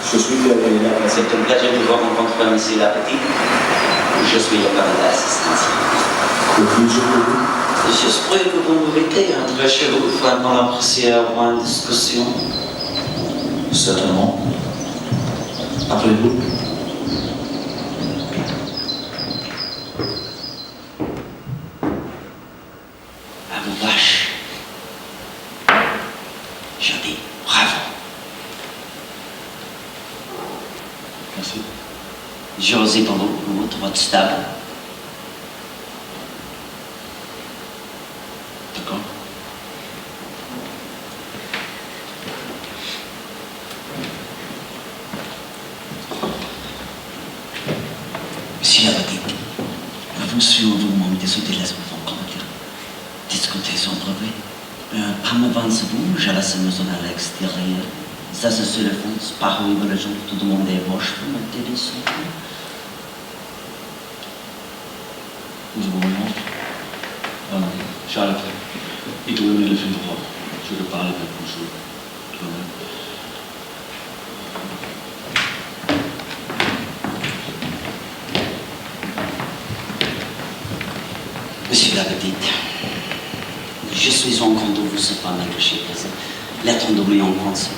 Je suis le président. C'est un plaisir de vous rencontrer, monsieur Lapetite. Je suis le parent d'assistance. J'espère que vous méritez entre chez vous vraiment apprécier avoir une discussion. Certainement. Appelez-vous. À vos vaches. Je dis bravo. Merci. J'ose dans votre stable. D'accord. Monsieur Lapetite, vous suivez vous moment des hôtels pour vos commentaires. Discutez son brevet. Pas avant ce bout, j'ai laissé maison à l'extérieur. Ça, c'est sur le fond, par où les gens, tout le monde est roche pour mettre des sons. Nous avons un nom. Charles, il doit aimer le film droit. Je te parle avec bonjour. Toi-même. Monsieur Lapetite, je suis en compte de vous séparer que chez vous. Lettre de million conseil.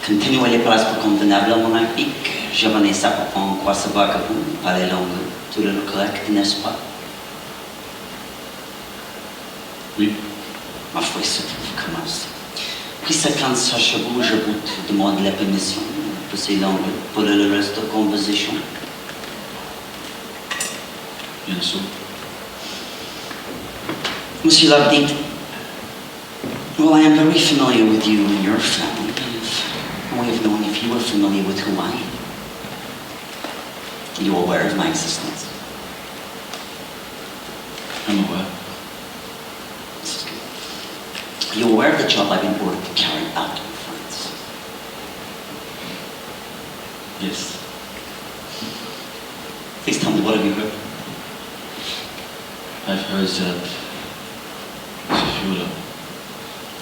Continuez les places pour convenable à mon pic. Je venais ça pour prendre quoi se va que vous parlez langue. Tout le correct, n'est-ce pas? Oui. Ma foi, c'est tout vous commence. Puis ça quand ça chez vous, je vous demande la permission de ces langues pour le reste de la conversation. Bien sûr. Monsieur Lapetite, well, I am very familiar with you and your family. I have known if you were familiar with who I am. You are aware of my existence. I'm aware. This is good. Are you aware of the job I've been ordered to carry out in France? Yes. Please tell me, what have you heard? I've heard that Führer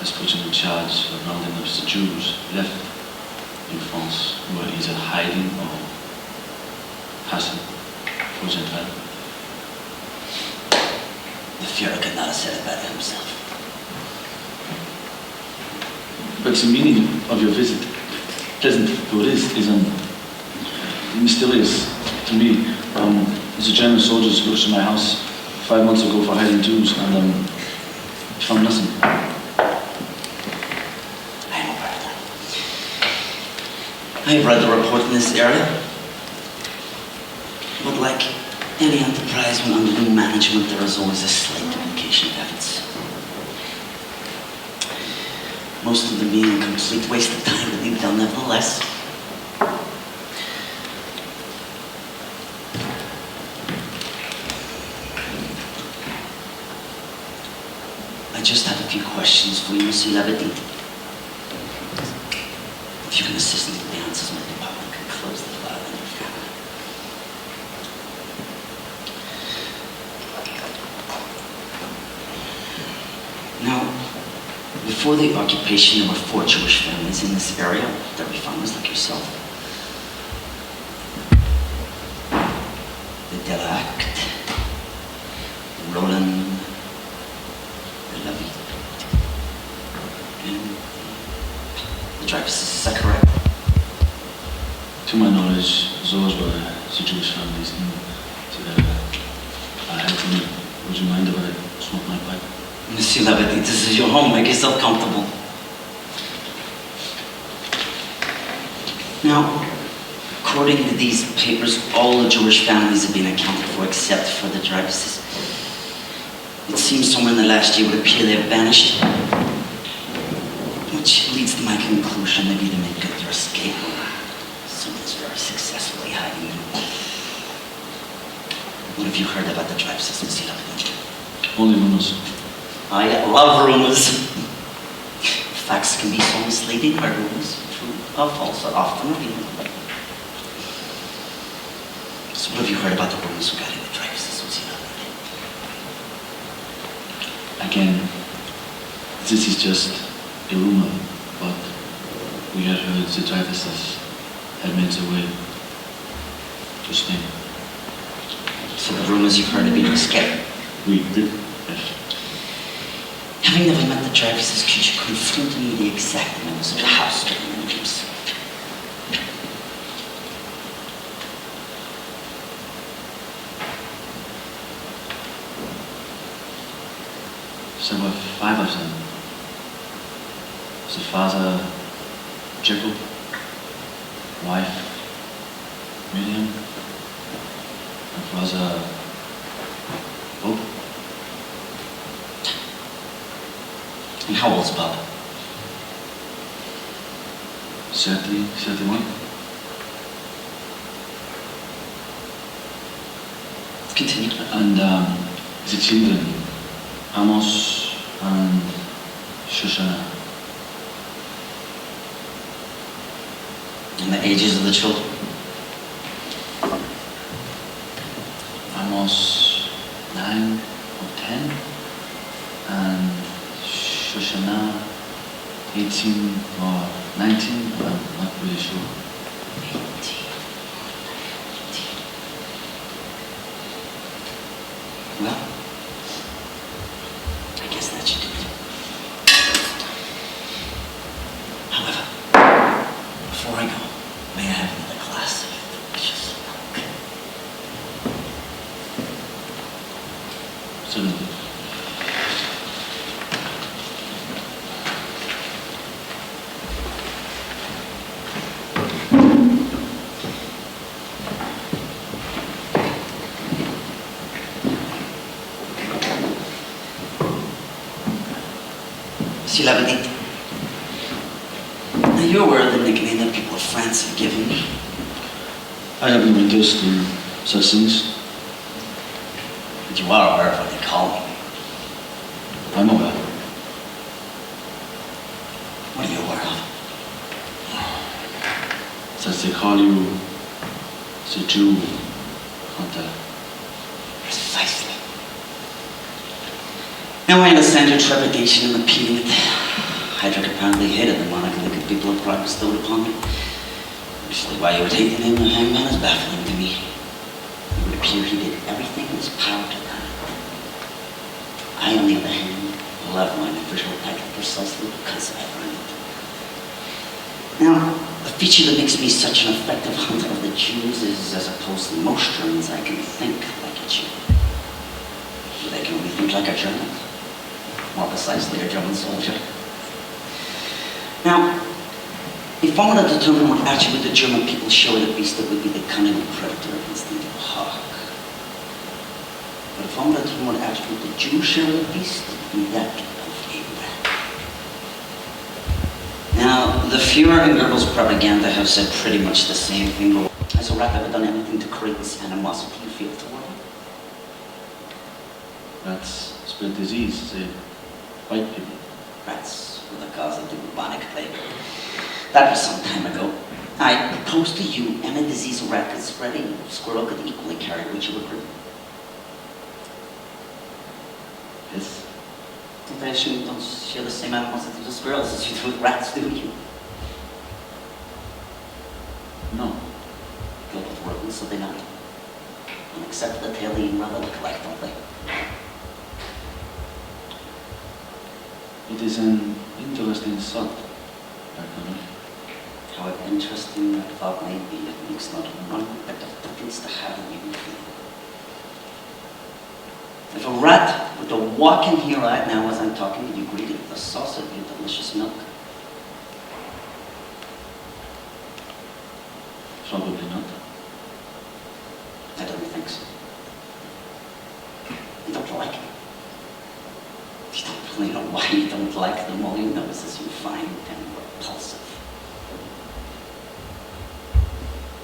has put him in charge of rounding up the Jews left in France who are either hiding or passing for Gentile. The Führer could not have said it better himself. But the meaning of your visit, pleasant though it is mysterious to me. The German soldiers rushed to my house 5 months ago for hiding Jews and found nothing. I am aware of that. I have read the report in this area. But like any enterprise when under new management, there is always a slight duplication of efforts. Most of them being a complete waste of time, but they've done nevertheless. I just have a few questions for you, Monsieur Lapetite. If you can assist me with the answers, my department can close the file on your family. Now, before the occupation, there were 4 Jewish families in this area that were farmers like yourself. The Delact, Roland, the Dreyfuses, is that correct? To my knowledge, those were the Jewish families. Would you mind if I smoke my pipe? Monsieur Lapetite, this is your home. Make yourself comfortable. Now, according to these papers, all the Jewish families have been accounted for except for the Dreyfuses. It seems somewhere in the last year it would appear they've vanished. Which leads to my conclusion maybe to make good their escape. Someone's very successfully hiding them. What have you heard about the Dreyfuses, Monsieur Lapetite? Only rumors. I love rumors. Facts can be so misleading, but rumors, true or false, are often revealed. So what have you heard about the rumors regarding the Dreyfuses, Monsieur Lapetite? Again, this is just a rumor, but we had heard the Dreyfuses headmates away to Spain. So the rumors you've heard have been scary. We did, yes. Having never met the Jarvises, could you confirm to me the exact members of the house during the names? There were 5 of them. The father, Jacob, wife, Miriam, and brother, Bob. And how old's Bob? 30, 31. Continue. And the children, Amos and Shoshana. And the ages of the children? Amos 9 or 10, and Shoshana 18 or 19, I'm not really sure. 18. Well, I guess that should do it. However, before I go, may I have another glass of delicious milk? Certainly. Monsieur l'Abbé, are you aware of the nickname that people of France have given me? I have been reduced to such things. But you are aware of what they call me. I'm aware. What are you aware of? That they call you the Jew hunter. Precisely. Now I understand your trepidation in repeating it. Heydrich apparently hated the moniker that people of Prague bestowed upon him. Actually, why you would hate the name of hangman is baffling to me. It would appear he did everything in his power to that. I, on the other hand, love my official title precisely because I earned it. Now, the feature that makes me such an effective hunter of the Jews is, as opposed to most Germans, I can think like a Jew. They can only think like a German. More precisely, a German soldier. Now, if I were to determine what attribute the German people show in a beast, it would be the cunning of predator against the hawk. But if I were to determine what attribute the Jews show in a beast, it would be that of a rat. Now, the Fuhrer and Goebbels' propaganda have said pretty much the same thing, but has a rat ever done anything to create this animosity you feel toward him? Rats spread disease, they bite people. Rats were the cause of the bubonic plague. That was some time ago. I propose to you any disease a rat could spread, a squirrel could equally carry. Would you agree? Yes. I assume you don't share the same animosity with squirrels as you do with rats, do you? No. Good with rodents, so they not. And except the tail eating rather look alike, don't they? It is an interesting thought, Dr. Rush. However interesting that thought may be, it makes not one bit of difference to how you feel. If a rat were to walk in here right now as I'm talking, would you greet it with a saucer of your delicious milk? Probably not. I don't think so. You don't like it. You don't really know why you don't like them. All you know is that you find them repulsive.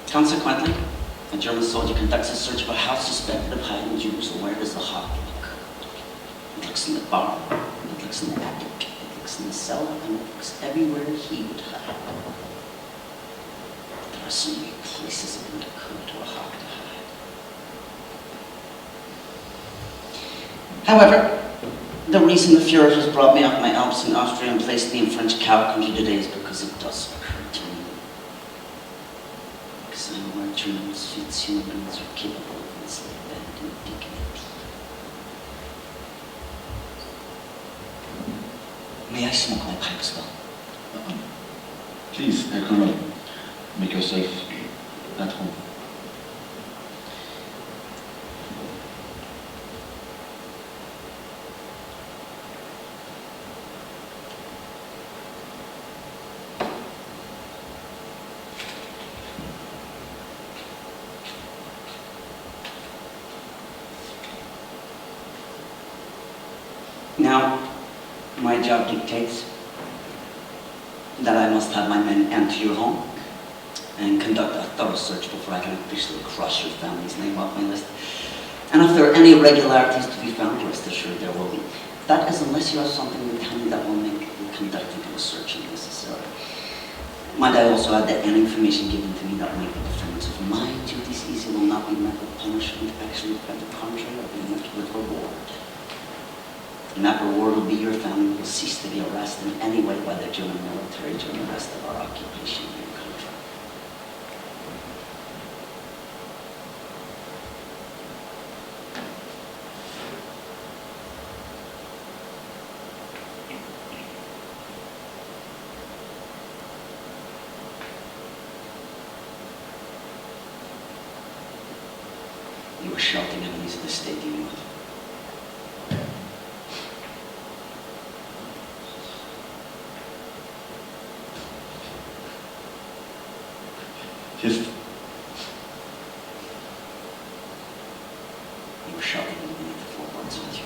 Consequently, a German soldier conducts a search of a house suspected of hiding Jews. So where does the hawk look? It looks in the barn, it looks in the attic, it looks in the cellar, and it looks everywhere he would hide. There are so many places it would occur to a hawk to hide. However, the reason the Fuhrer has brought me up my Alps in Austria and placed me in French cow country today is because it does occur to me. because I know our Germans, Swiss human beings are capable of enslavement and dignity. May I smoke my pipe as well? Please, Herr Colonel, make yourself at home. Now, my job dictates that I must have my men enter your home and conduct a thorough search before I can officially cross your family's name off my list. And if there are any irregularities to be found, rest assured there will be. That is, unless you have something to tell me that will make the conducting of a search unnecessary. Might I also add that any information given to me that might be performance of my duties easy will not be met with punishment, actually quite the contrary, will be met with reward. And that reward will be your family will cease to be harassed in any way by the German military during the rest of our occupation of your country. You were shouting enemies of the state, you know. Yes. You were shouting underneath the floorboards, weren't you?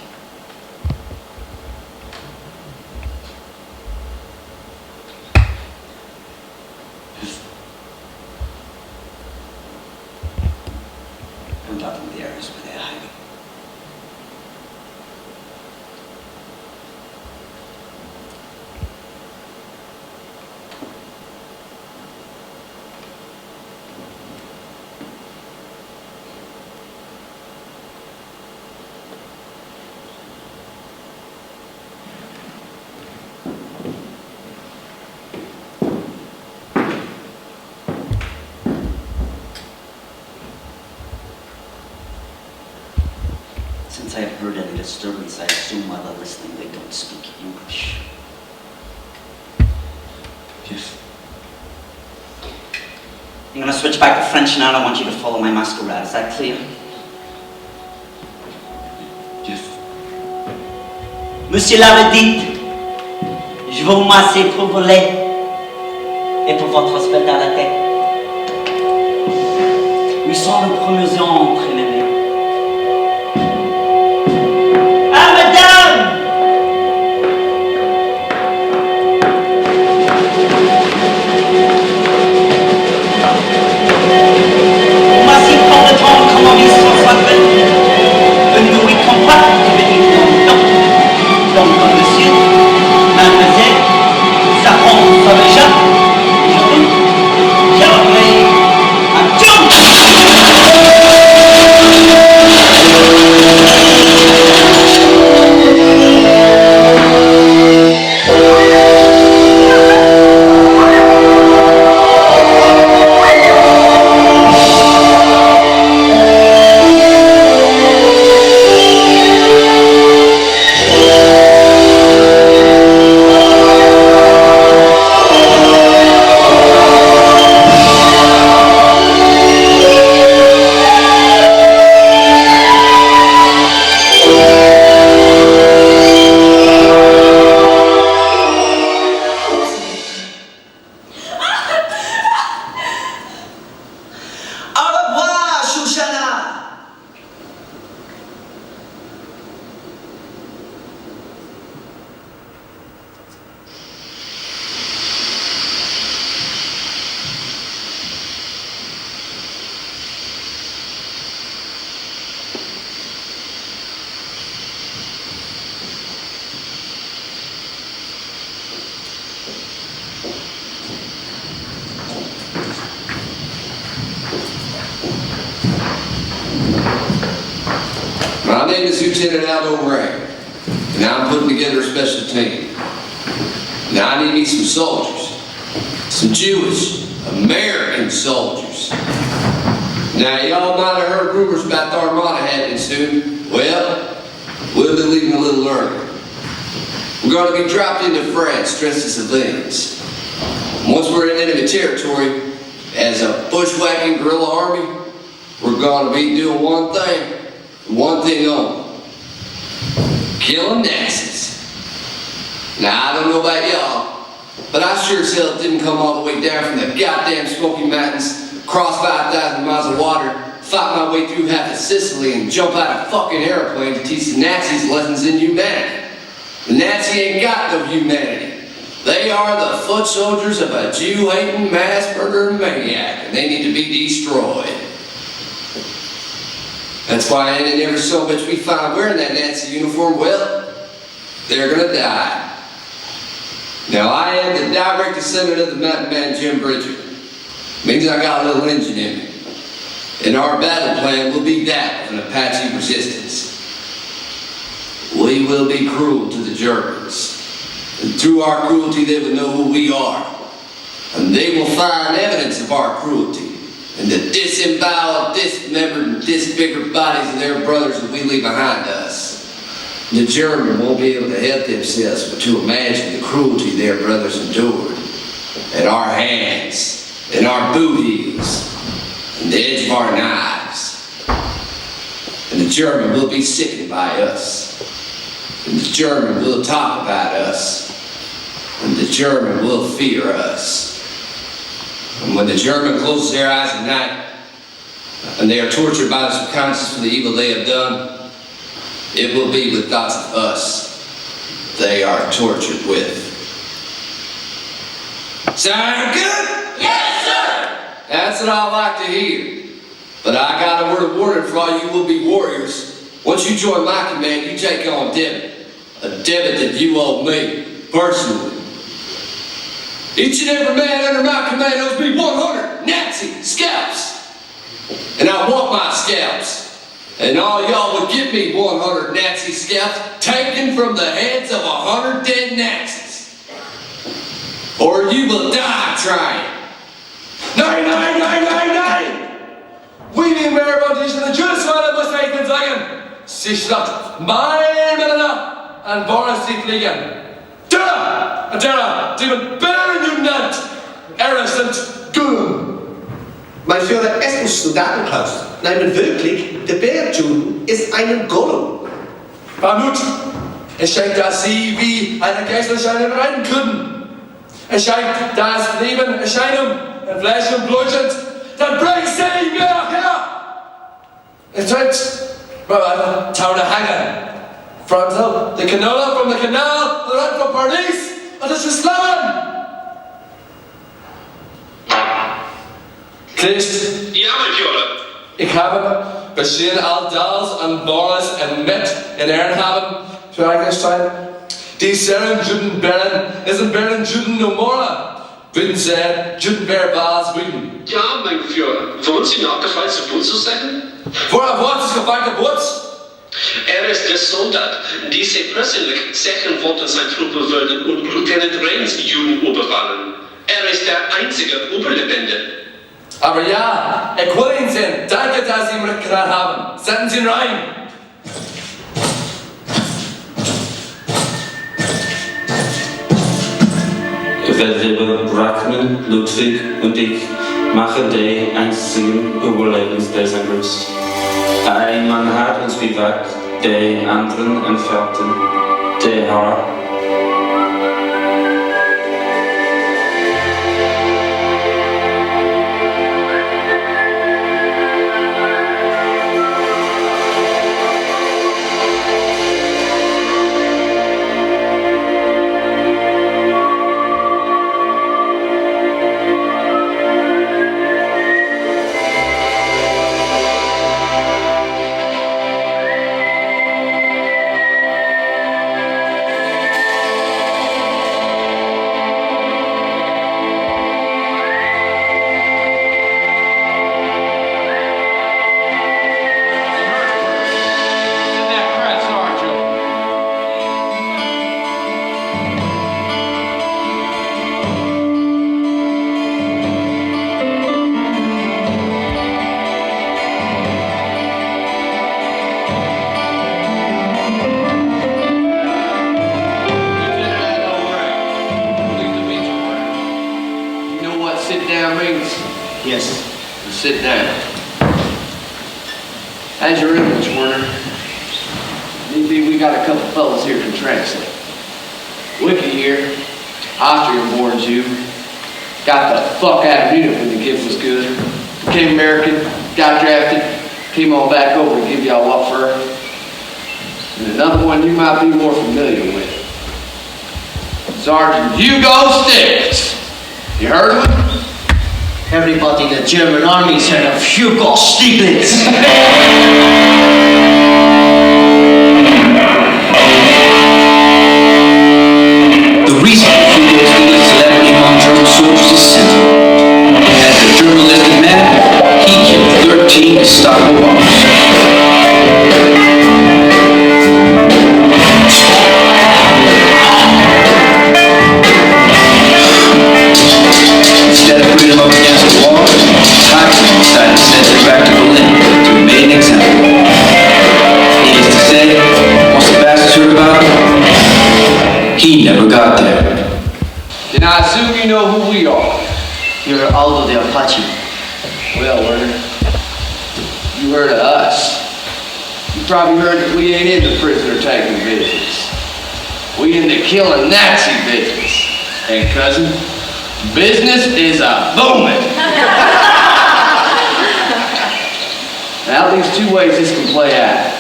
Yes. Point out in the areas where they are hiding. Since I have heard any disturbance, I assume while they're listening they don't speak English. Yes. I'm going to switch back to French now, and I want you to follow my masquerade. Is that clear? Yes. Monsieur l'Avedite, je vous remercie pour vos lettres et pour votre hospitalité. Nous sommes le premier entre les mains. Ah, madame! Merci pour le temps, comment l'histoire s'appelle. Nous y combattre de venir longtemps. Donc, monsieur, mademoiselle, ça prend ça déjà. J'aimerais un tour. My name is Lieutenant Aldo Ray, and I'm putting together a special team. Now I need me some soldiers, some Jewish, American soldiers. soldiers. Now, y'all might have heard rumors about the Armada happening soon. Well, we'll be leaving a little early. We're going to be dropped into France dressed as civilians. Once we're in enemy territory, as a bushwhacking guerrilla army, we're going to be doing one thing only. Killing Nazis. Now, I don't know about y'all, but I sure as hell didn't come all the way down from the goddamn Smoky Mountains, cross 5,000 miles of water, fight my way through half of Sicily, and jump out a fucking airplane to teach the Nazis lessons in humanity. The Nazi ain't got no humanity. They are the foot soldiers of a Jew-hating mass murderer maniac, and they need to be destroyed. That's why any and every so much we find wearing that Nazi uniform, well, they're gonna die. Now, I am the direct descendant of the mountain man Jim Bridger. Means I got a little engine in me. And our battle plan will be that of an Apache resistance. We will be cruel to the Germans. And through our cruelty, they will know who we are. And they will find evidence of our cruelty in the disemboweled, dismembered, and disfigured bodies of their brothers that we leave behind us. The Germans won't be able to help themselves but to imagine the cruelty their brothers endured at our hands, in our boot heels, and the edge of our knives. And the German will be sickened by us. And the German will talk about us. And the German will fear us. And when the German closes their eyes at night, and they are tortured by the subconscious for the evil they have done, it will be with thoughts of us they are tortured with. Sound good? Yes, sir! That's what I like to hear. But I got a word of warning for all you will-be warriors. Once you join my command, you take on debit. A debit that you owe me, personally. Each and every man under my command owes me 100 Nazi scalps. And I want my scalps. And all y'all would give me 100 Nazi scalps taken from the heads of 100 dead Nazis. Or you will die trying. Nein, nein, nein, nein, nein! We need mehr about this than the Jews want to say things like sich statt mein Männer and Boris die fliegen. Da, die mit Bären genannt. Arrogant Goon. Mein Führer, es ist Soldatenklaus. Nein, wirklich, der Bärjuden ist ein Gollum. Bamut, es scheint, dass Sie wie eine Geisterscheine reiten können. Es scheint, das Leben Erscheinung in Fleisch und Blut sind. Dann bring sie mir her! Es scheint, Town of Hanger. From the canola, from the canal, the run from Paris, and it's Islam! Christ, Ja, mein Führer. ik heb Bashir al-Dals en Boris en Met in Ehrenhaven vrijgesteld. Die zijn Juden Beren, is een Beren Juden no more. Würden sie Juden Beren was wegen. Ja, mein Führer. Wollen Sie nachgefallen zu Bund zu sein? Vorher Wort ist gefallen Butz. Ist der Soldat, die sie persönlich sichern wollten, sein Truppe würden und Lieutenant Rains Juden überfallen. Ist der einzige Überlebende. Aber ja, ich will ihn sehen. Danke, dass Sie ihn mitgebracht haben. Setzen Sie ihn rein. Weltweber Brackman, Ludwig und ich machen den einzigen Überlebensdesigns. Ein Mann hat uns bewegt, den anderen entfernten. Der Herr Sit down. How's your English, Werner? Maybe we got a couple fellas here can translate. Wiki here, Austrian-born Jew, got the fuck out of Munich when the gift was good. Became American, got drafted, came on back over to give y'all what for. And another one you might be more familiar with. Sergeant Hugo Stiglitz. You heard of him? Everybody in the German army's heard of Hugo Stiglitz. The reason Hugo Stiglitz celebrity among German soldiers is simple. As a journalistic man, he killed 13 Gestapo bombers. Instead of putting them up against the wall, Tyson decided to send them back to Berlin to be made an example. Needless to say, once the bastards heard about it, he never got there. Then I assume you know who we are. You're Aldo the Apache. Well, Werner, you heard of us. You probably heard that we ain't into prisoner-taking business. We into killing Nazi business. And cousin, business is a booming. Now, there's two ways this can play out.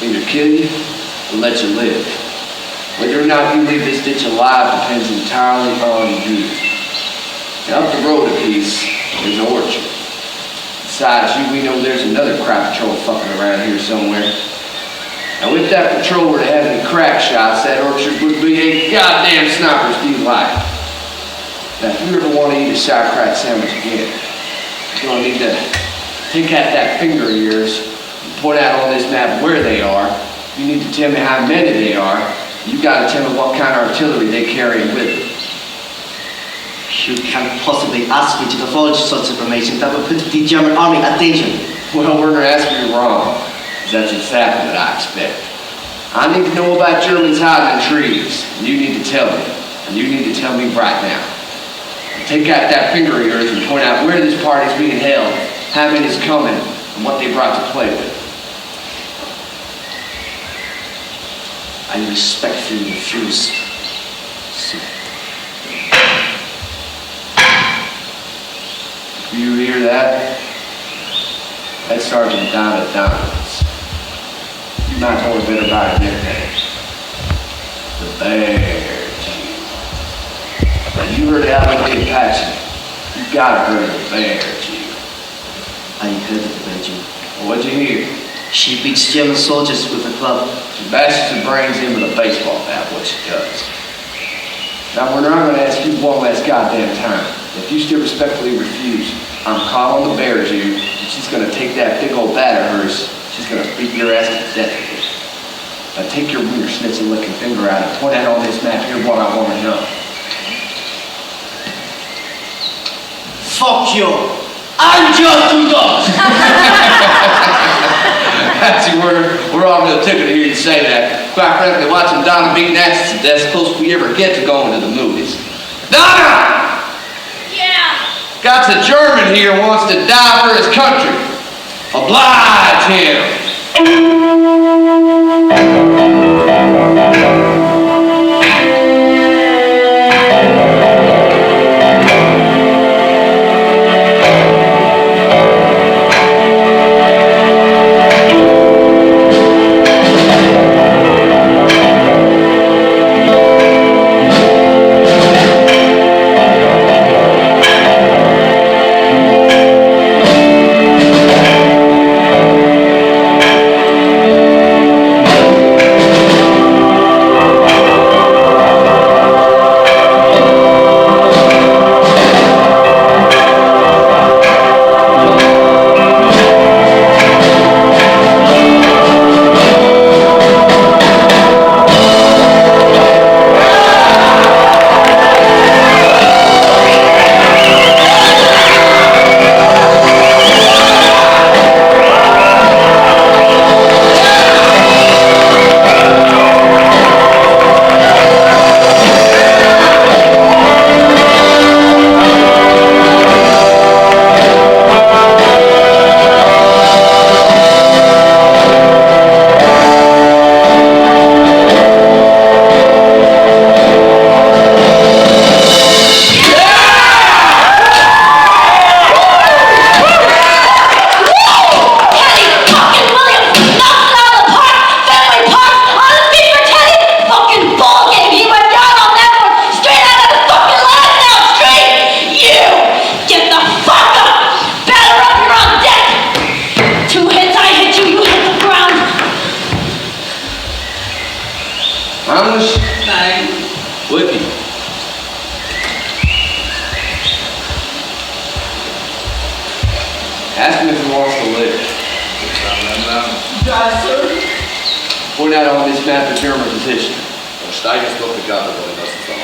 Either kill you or let you live. Whether or not you leave this ditch alive depends entirely on you. Now, up the road a piece, there's an orchard. Besides you, we know there's another crop patrol fucking around here somewhere. Now, if that patrol were to have any crack shots, that orchard would be a goddamn sniper's delight. Now, if you ever want to eat a sauerkraut sandwich again, you're going to need to take out that finger of yours and point out on this map where they are. You need to tell me how many they are. You got to tell me what kind of artillery they carry with them. You can't possibly ask me to divulge such information that would put the German army at danger. Well, Werner, ask me wrong. That's exactly what I expect. I need to know about Germans hiding in trees. And you need to tell me. And you need to tell me right now. Take out that finger of yours and point out where this party's being held, how many's coming, and what they brought to play with. I respectfully refuse. You hear that? That's Sergeant Diamond Diamonds. You might know a bit about his nickname. The Bear. Now, you heard Alvin the Apache. You gotta heard of the Bear, Jew. I heard of the Bear Jew. Well, what'd you hear? She beats German soldiers with a club. She bashes her brains in with a baseball bat, what she does. Now, Werner, I'm gonna ask you one last goddamn time. If you still respectfully refuse, I'm calling the Bear Jew, and she's gonna take that big old bat of hers. She's gonna beat your ass to death with it. Now, take your wiener snitching looking finger out and point out on this map here what I wanna know. Fuck you! I'm just too dogs! That's you, we're all real tickled to hear you say that. Quite frankly, watching Donna beat Nazis to death is close we ever get to going to the movies. Donna! Yeah! Got a German here who wants to die for his country. Oblige him. Ask him if he wants to live. Ja, sir. Point out on this map of German position. Dann steigen es doch die Karte, weil das ist dann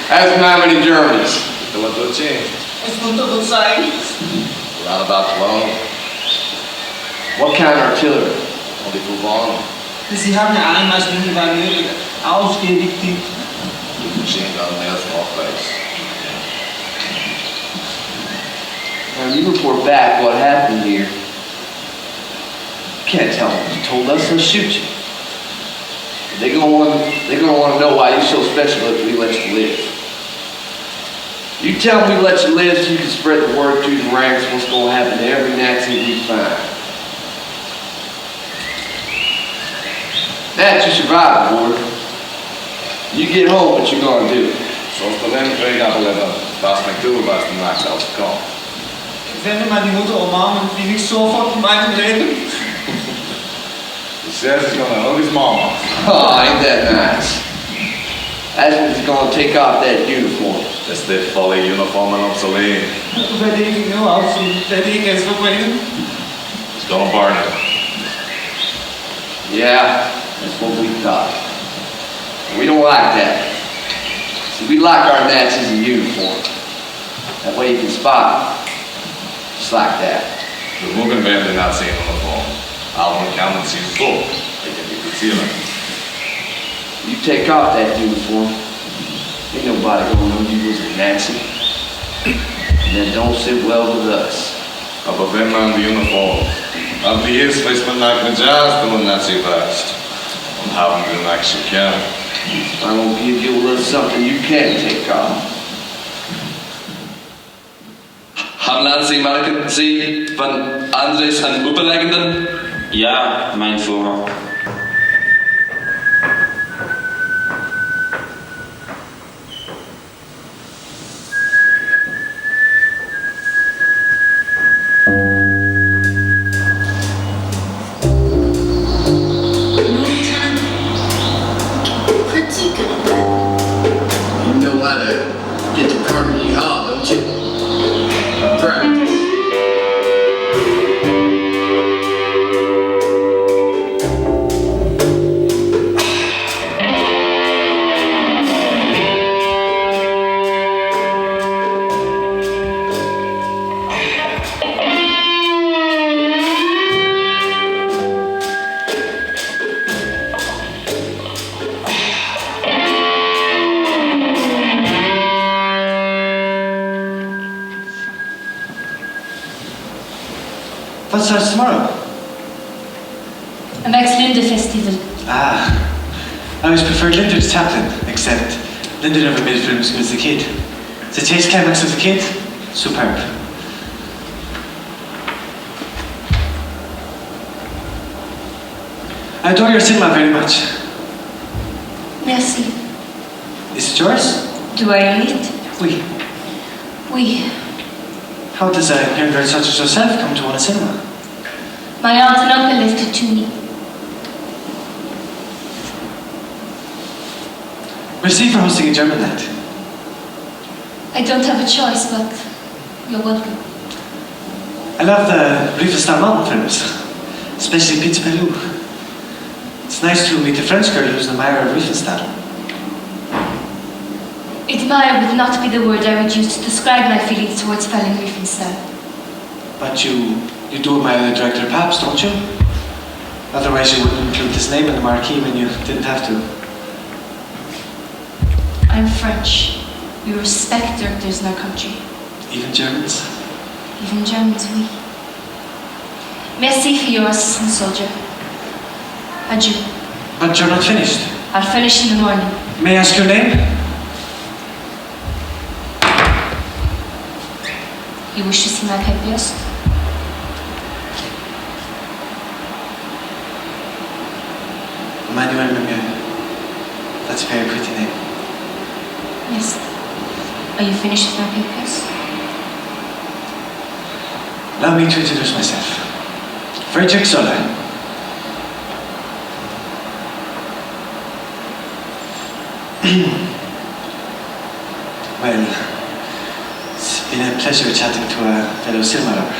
Ask him how many Germans. So what will change? Es wird doch sein. Around about 12. What kind of artillery? On die Couvents. Sie haben ja einmal nötig ausgiebig die Machine gun nails off base. Now you report back what happened here. Can't tell them. You told us they'll shoot you. They're gonna want to know why you're so special if we let you live. You tell them we let you live so you can spread the word through the ranks what's gonna happen to every Nazi we find. That you survive, boy. You get home, what you gonna do? Zoals de Lem kreeg dat hebben, was mijn tour was de nacht zelfs gekomen. Ich werde mal die Mutter umarmen, die nicht sofort in meinem Leben. He says he's gonna hug his mama. Oh, ain't that nice? That's when he's gonna take off that uniform. Is dit volle uniform en obsolete? Werde ich nur aussehen, werde ich es verbringen. He's gonna burn it. Yeah, that's what we thought. We don't like that. See, we like our Nazis in uniform. That way you can spot them. Just like that. De mogen werden de Nazi in uniform. Allemaal kan het zien vol. Ik heb die goed zien. You take off that uniform, ain't nobody gonna know you was a Nazi. And then don't sit well with us. Aber wenn man die Uniform abliest, weiß man nach mit Jazz, du ein Nazi warst. Und haben wir den Action gern. I'm gonna give you a little something you can take off. Haben Sie merken Sie von Andres an Überlegenden? Ja, mein Führer. You know how to get the permanent hard, don't you? Practice. What starts tomorrow? A Max Linde festival. Ah, I always preferred Linda to Chaplin, except Linda never made films as good as a kid. The chase climax as a kid, superb. I adore your cinema very much. Merci. Is it yours? Do I own it? Oui. Oui. How does a young girl such as yourself come to own a cinema? My aunt and uncle left it to me. Merci for hosting a German night. I don't have a choice, but you're welcome. I love the Riefenstahl Mountain films, especially Pizza Peru. It's nice to meet a French girl who's an admirer of Riefenstahl. Admire would not be the word I would use to describe my feelings towards Fallon Riefenstahl. But you do admire the director perhaps, don't you? Otherwise you wouldn't include his name in the marquee when you didn't have to. I'm French. We respect directors in our country. Even Germans? Even Germans, oui. Merci for your assistant soldier. Adieu. But you're not finished. I'll finish in the morning. May I ask your name? You wish to see my papers? Emmanuel Lemieux. That's a very pretty name. Yes. Are you finished with my papers? Allow me to introduce myself. Friedrich Zoller. Well, been a pleasure chatting to a fellow cinema lover.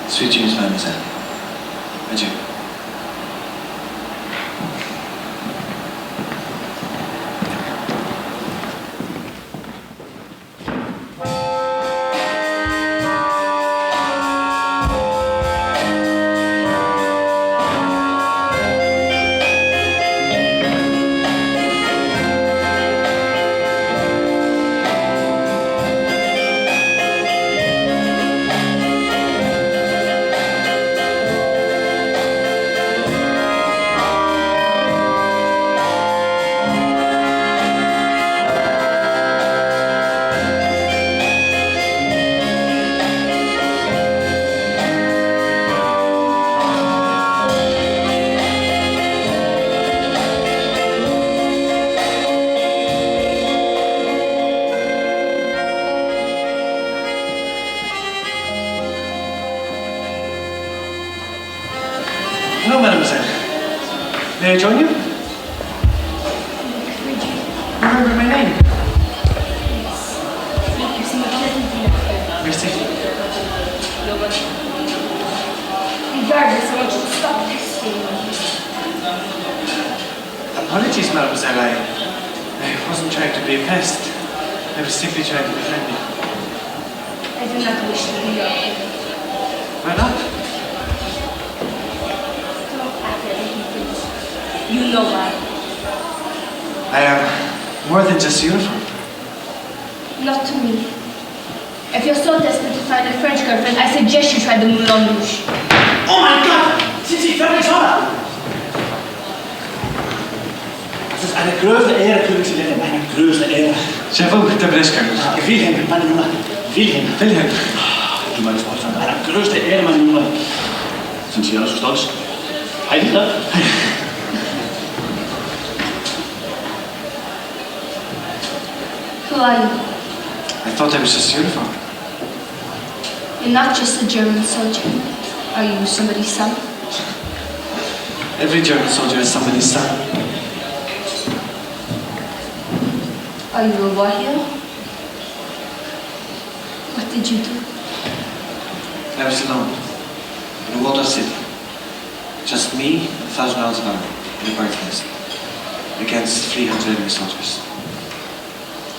Sweet dreams, mademoiselle. Adieu. Hello, mademoiselle. May I join you? Remember my name? Merci. Regardless, I want you to stop texting me. Apologies, mademoiselle. I wasn't trying to be a pest. I was simply trying to be friendly. I do not wish to be your friend. Why not? You know why. I am more than just uniform. Not to me. If you're so desperate to find a French girlfriend, I suggest you try the Moulin Rouge. Oh my God! Sissi, fertig schon! Das ist eine größte Ehre, Königin, eine größte Ehre. J'avoue, der Breschker. Wilhelm, meine Nummer. Wilhelm. Wilhelm. Du meinst Vorstand. Eine größte Ehre, meine Nummer. Sind Sie alles stolz? Heidi da? Who are you? I thought I was just uniform. You're not just a German soldier. Are you somebody's son? Every German soldier is somebody's son. Are you a war hero? What did you do? I was alone. In a walled-off city. Just me, 1,000 rounds of armor, in a bird's nest. Against 300 enemy soldiers.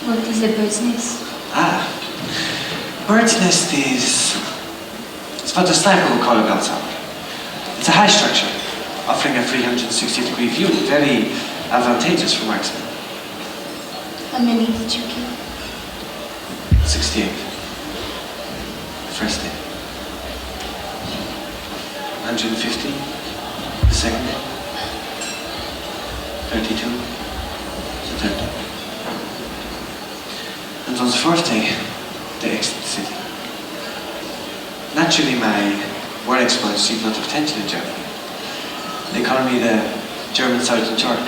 What is a bird's nest? Bird's nest is... It's what the sniper will call a bell tower. It's a high structure, offering a 360-degree view, very advantageous for marksmen. How many did you kill? 68. The first day. 150. The second day. 32. The third day. And on the fourth day, they exited the city. Naturally, my war exploits received a lot of attention in Germany. They call me the German Sergeant York.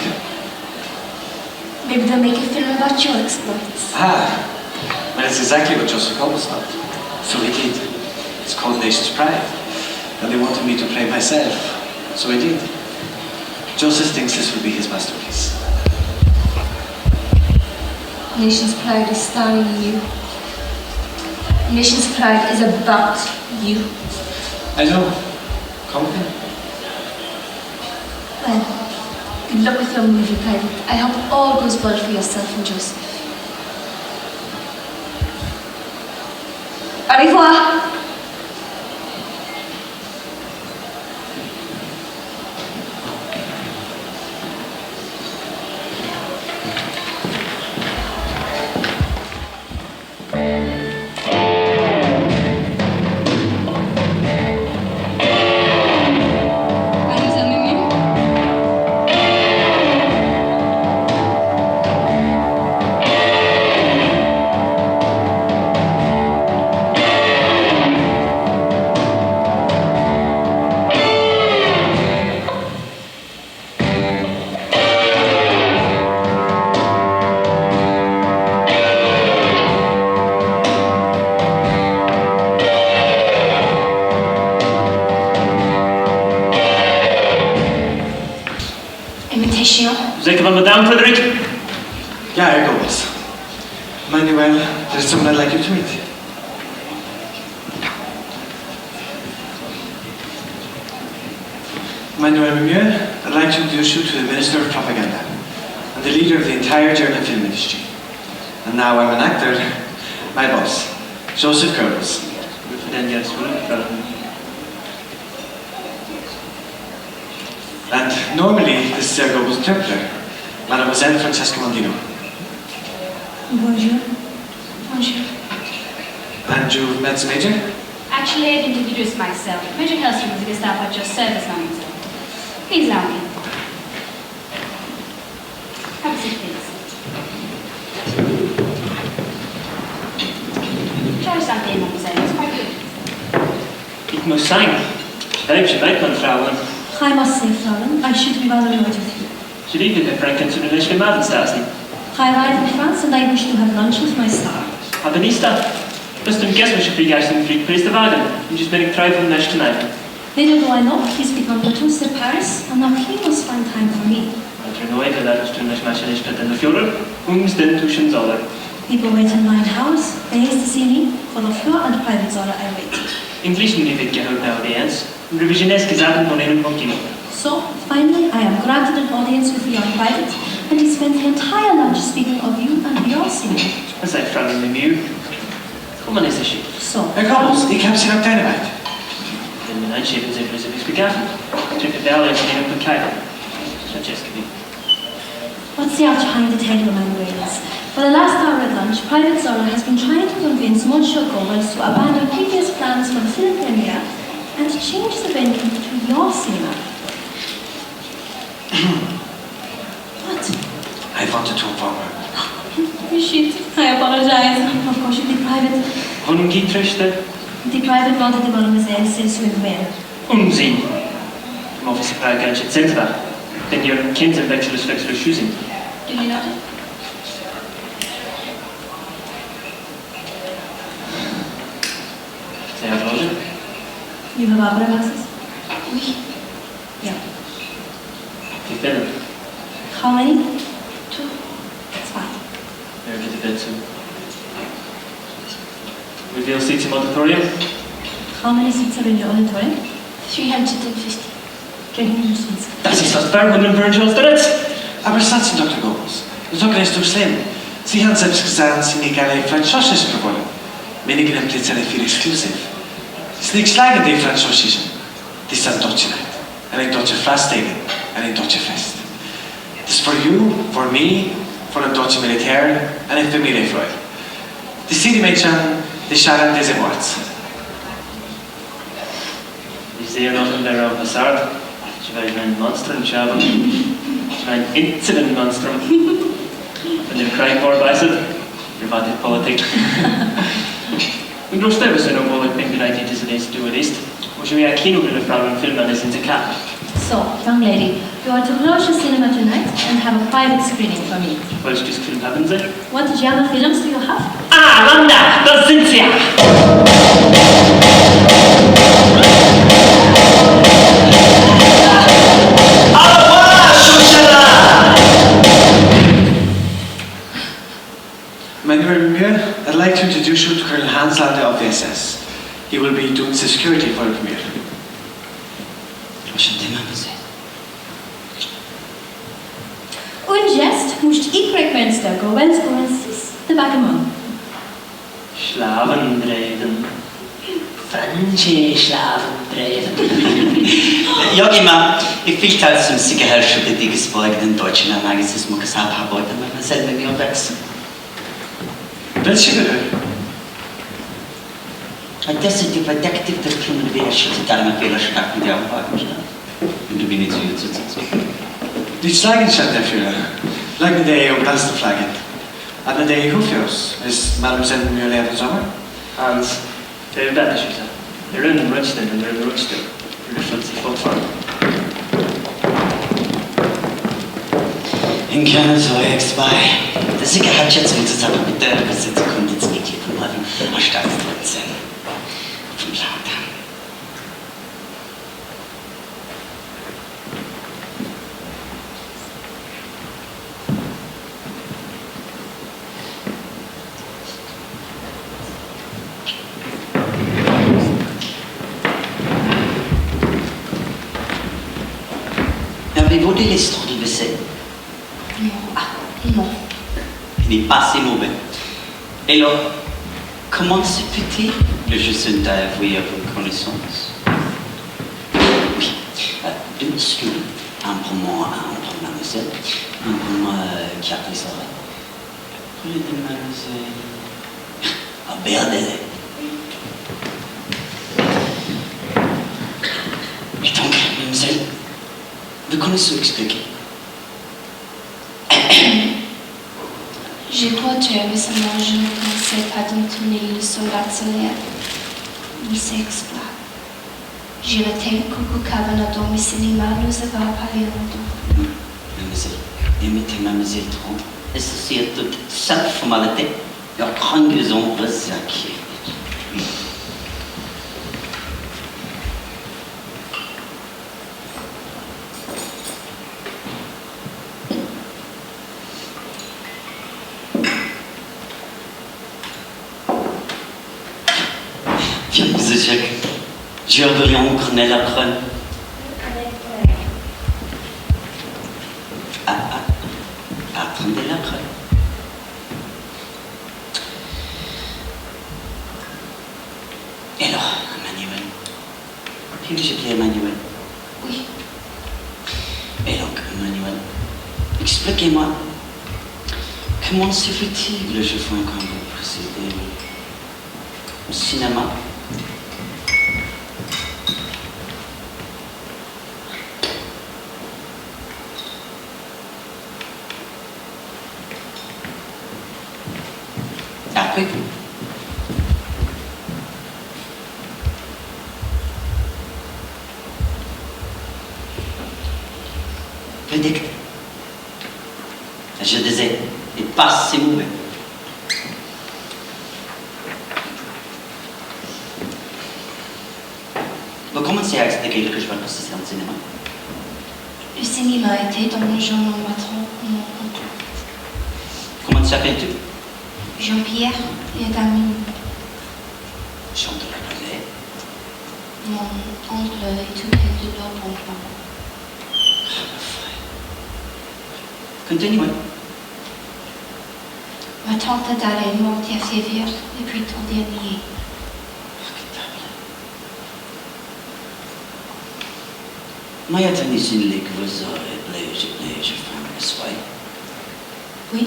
Maybe they'll make a film about your exploits. Well, it's exactly what Joseph Goebbels thought. So he did. It's called Nation's Pride. And they wanted me to play myself. So I did. Joseph thinks this will be his masterpiece. Nation's Pride is starring you. Nation's Pride is about you. I know. Come again. Well, good luck with your movie, Private. I hope all goes well for yourself and Joseph. Au revoir! Zeker van Madame Frederick? Ja, Herr Goebbels. Manuel, There's someone I'd like you to meet. Manuel Mumier, I'd like to introduce you to the Minister of Propaganda and the leader of the entire German film industry. And now I'm an actor, my boss, Joseph Goebbels. And normally, this is our Goebbels interpreter, Mademoiselle Francesca Mondino. Bonjour. Bonjour. And you've met the Major? Actually, I'd introduce myself. Major Hellstrom was a Gestapo at your service, mademoiselle. Please allow me. Have a seat, please. Try something, mademoiselle. It's quite good. Ik moet zeggen, dat heb je bij mijn vrouwen. I must say, Fräulein, I should be rather annoyed with you. Je liegt in der Franken zu den letzten Madenstasen. I arrived in France and I wish to have lunch with my star. Aber nicht da. Das ist ein Gästmischer Flieger in Friedpreis der Wagen. Und ich bin in Treu vom nächsten Tonight. Little do I know, he's become the tourist of Paris, and now he must find time for me. Renovate that is tun ich manche nicht in der Führer und den Tuschen Solle. People wait in my house, they haste to see me, for the floor and private zone I wait. English nie wird gehört nowadays. Und revisionesk gesagt von einem Punkino. So, finally, I am granted an audience with the young private, and he spent the entire lunch speaking of you and your singing. Was sei Fräulein Lemieux? Komm mal, ist es schick. So, Herr Goebbels, ich habe Sie auf Dynamite. Wenn wir einschieben, sind wir so wie es begaffen. Drücke der alle von ihnen Bekleidung. Francesca, wie? what's the outlying detail of my ways? For the last hour at lunch, Private Zola has been trying to convince Monsieur Goebbels to abandon previous plans for the film premiere and change the venue to your cinema. What? I wanted to inform her. Shit, I apologize. Of course, you'd be private. Honom geht tröste. The private wanted the mademoiselle still swim well. Unsinn. Im Office frage ganz schön Zentra. Denn ihr Kind sind wechsellos Schüssen. Do you know? Sehr Roger. You have opera glasses? Oui. Yeah. Die Bälle. How many? 2. Zwei. Wer geht die Bett zu? Wie viel seats im Auditorium? How many seats are in your auditorium? 350. 350. Das ist fast Bergmann und Burns der Aber satz Dr. Goebbels. Das ist nicht so schlimm. Sie haben selbst gesagt, Sie nicht alle Französisch gewollen. Wenige nimmt jetzt alle viel exklusiv. Es ist nicht schlagen, die Französischen. Das ist ein deutscher Night. Ein deutscher Festtage. Ein deutscher Fest. Das ist for you, for me, for ein deutscher Militär, eine Familienfreude. Die City-Mädchen, die scharen diese Worte. Ich sehe noch in der Ambassade. Ich werde ein Monster in Schaben. Ich ein Incident-Monster. Wenn der Krieg vorbei ist, private Politik. Und du stellst dir noch wohl, ich bin bereit, diese nächste Tour ist. Wo ich mir ein Kino für die Frauen und Filme an das in der Karte. So, young lady, you are to approach the cinema tonight and have a private screening for me. Welches Film haben Sie? What genre films do you have? Ah, Wanda, das sind Sie ja! Manuel Mumier, I'd like to introduce you to Colonel Hans Lande of the SS. He will be doing the security for the premiere. Enchanté, mademoiselle. Un gest moest ik Mr. Goebbels Goebbels de backgammon. Schlafendrehen. Franche Schlafendrehen. Ja, immer. Ich fiel halt zum Siegerherrscher der Digesborg, den deutschen Anarchismus gesagt habe, heute mademoiselle mit mir wechseln. Welche bitte? Und das sind die Verdächtigen der Kriminalität, die da immer Fehler starten, die Aufwagen. Und du bin nicht so jetzt so. Die Slagenstadt der Führer. Lag mit der Balstenflagge. Hat mit der Hufios. Ist Mademoiselle Mumier leer den Sommer? Hans, der Wetterschüsse. Der Ründen rutscht und der Ründen rutscht. Der schützt sich fortfahren. In keiner so Ex-Bei. Das ist gehabt jetzt mit zusammen mit der Besitzkunde jetzt mit dir geworden. Anstatt 13. Vom Lauter. connais l'histoire du vaisselle? Non. Ah, non. Il n'est pas assez mauvais. Et alors, comment se fait-il que je suis avoué à vos connaissances? Oui, deux discours. Un pour moi, un pour mademoiselle. Un pour moi qui a pris ça. Pour les deux mademoiselle. Ah, Berdelle. Et donc, mademoiselle, vous connaissez expliquer? J'ai beau dire, mais seulement je ne pensais pas d'entonner le soldat solaire. Il s'exploite. J'irai tel coucou cabane dans mes cinémas, nous avons parlé longtemps. Mademoiselle, imitez mademoiselle Tron, associée à toute cette formalité, leur grandiose acquis. Viens, monsieur Jacques. Je veux rien connaître la crème. Attendez la crème. Et alors, Emmanuel? Puis-je appeler Emmanuel? Oui. Et donc, Emmanuel, expliquez-moi, comment se fait-il que je fais quand vous précédez au cinéma? Après vous. Peut-être. Je disais, et pas si mauvais. Vous commencez à expliquer que je vais passer dans le cinéma. Le cinéma était dans le genre en matron. Comment s'appelles-tu? Jean-Pierre et Damien. Jean de la Galère. Mon oncle est tout près de leur bon plan. Continuez. Ma tante Dalla est morte il y a février depuis ton dernier. Mais attendez une ligue, vous aurez je fais un soin. Oui,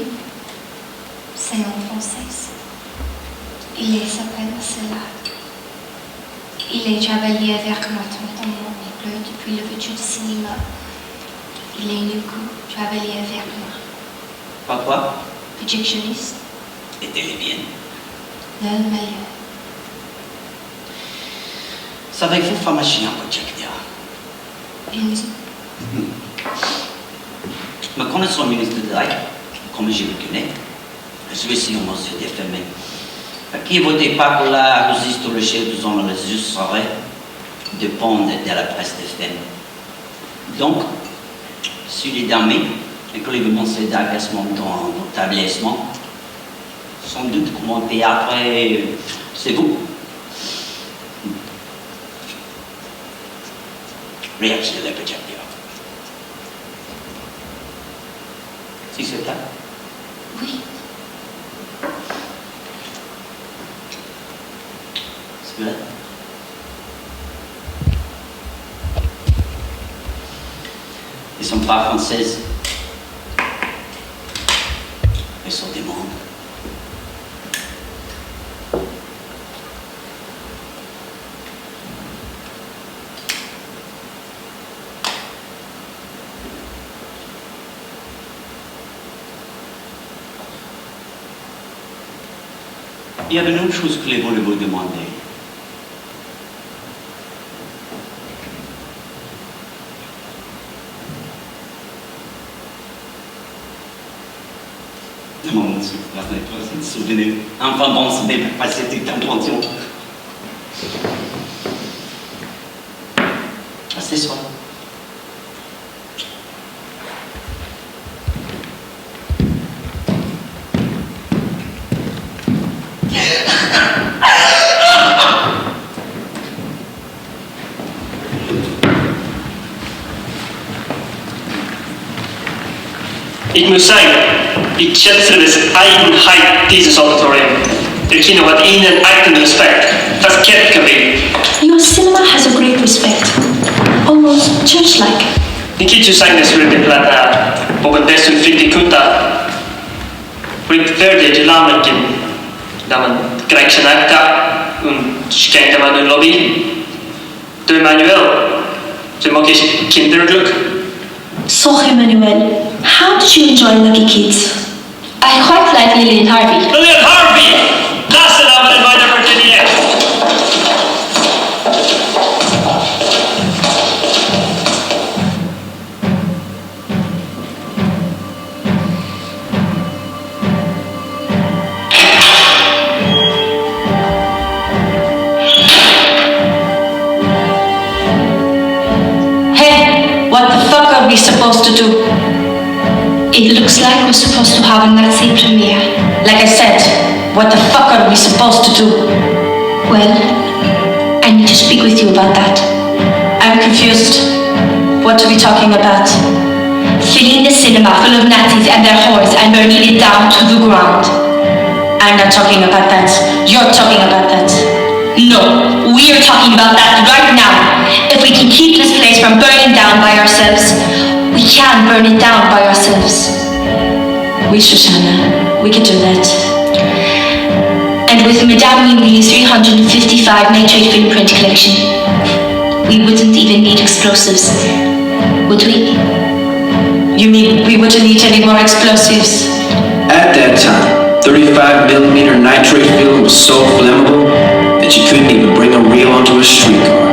c'est en français. Il s'appelle cela. Il est travaillé avec ma tante en oncle depuis l'ouverture du cinéma. Il est du coup travaillé avec moi. Pourquoi? Projectionniste. Et télévienne. Le meilleur. Savez-vous pharmacien en projecteur? Bien. Me connaissant le ministre de Drake, comme je le connais, je suis ici au monsieur des femmes. Qui votait pas pour la résiste au chef de zone les serait dépendre de la presse des femmes. Donc, si les dames et que les commencez d'agacement dans votre établissement, sans doute commenter après, c'est vous. Réagissez les projecteurs. Si c'est ça? Oui. C'est vrai? Ils ne sont pas françaises. Elles sont des mondes. Il y avait une autre chose que les voulez vous demander. Non, monsieur, la souvenez. Enfin bon, ce n'est pas cette intention. C'est ça. Ik moet zeggen, ik schätze dus Eigenheit dieses Auditorium. Ik ken wat ihnen echten respect. Das kennt Kabin. Your cinema has a great respect. Almost church-like. Ik kan je zeggen, dat we plata, op het beste fikti kunta. With verde de lamerken. Dan krijg je nakta, schenkt man een lobby. De Manuel, ze mag eens kinderglück. So, Emmanuel, how did you enjoy Lucky Kids? I quite like Lily and Harvey. Lily and Harvey! That's the number in my number to the end. Hey, what the fuck are we supposed to do? It looks like we're supposed to have a Nazi premiere. Like I said, what the fuck are we supposed to do? Well, I need to speak with you about that. I'm confused. What are we talking about? Filling the cinema full of Nazis and their whores and burning it down to the ground. I'm not talking about that. You're talking about that. No, we're talking about that right now. If we can keep this place from burning down by ourselves, we can burn it down by ourselves. Oui, Shoshana, we can do that. And with Madame Mimi's 355 nitrate film print collection, we wouldn't even need explosives, would we? You mean we wouldn't need any more explosives? At that time, 35mm nitrate film was so flammable that you couldn't even bring a reel onto a streetcar.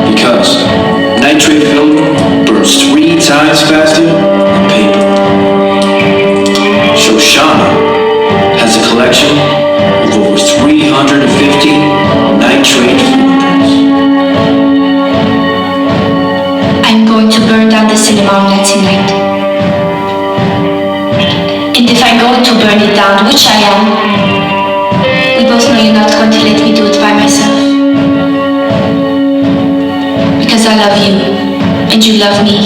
Because nitrate film burns 3 times faster than paper. Shoshana has a collection of over 350 nitrate filters. I'm going to burn down the cinema on Nazi night. And if I'm going to burn it down, which I am, we both know you're not going to let me do it by myself. Because I love you, and you love me,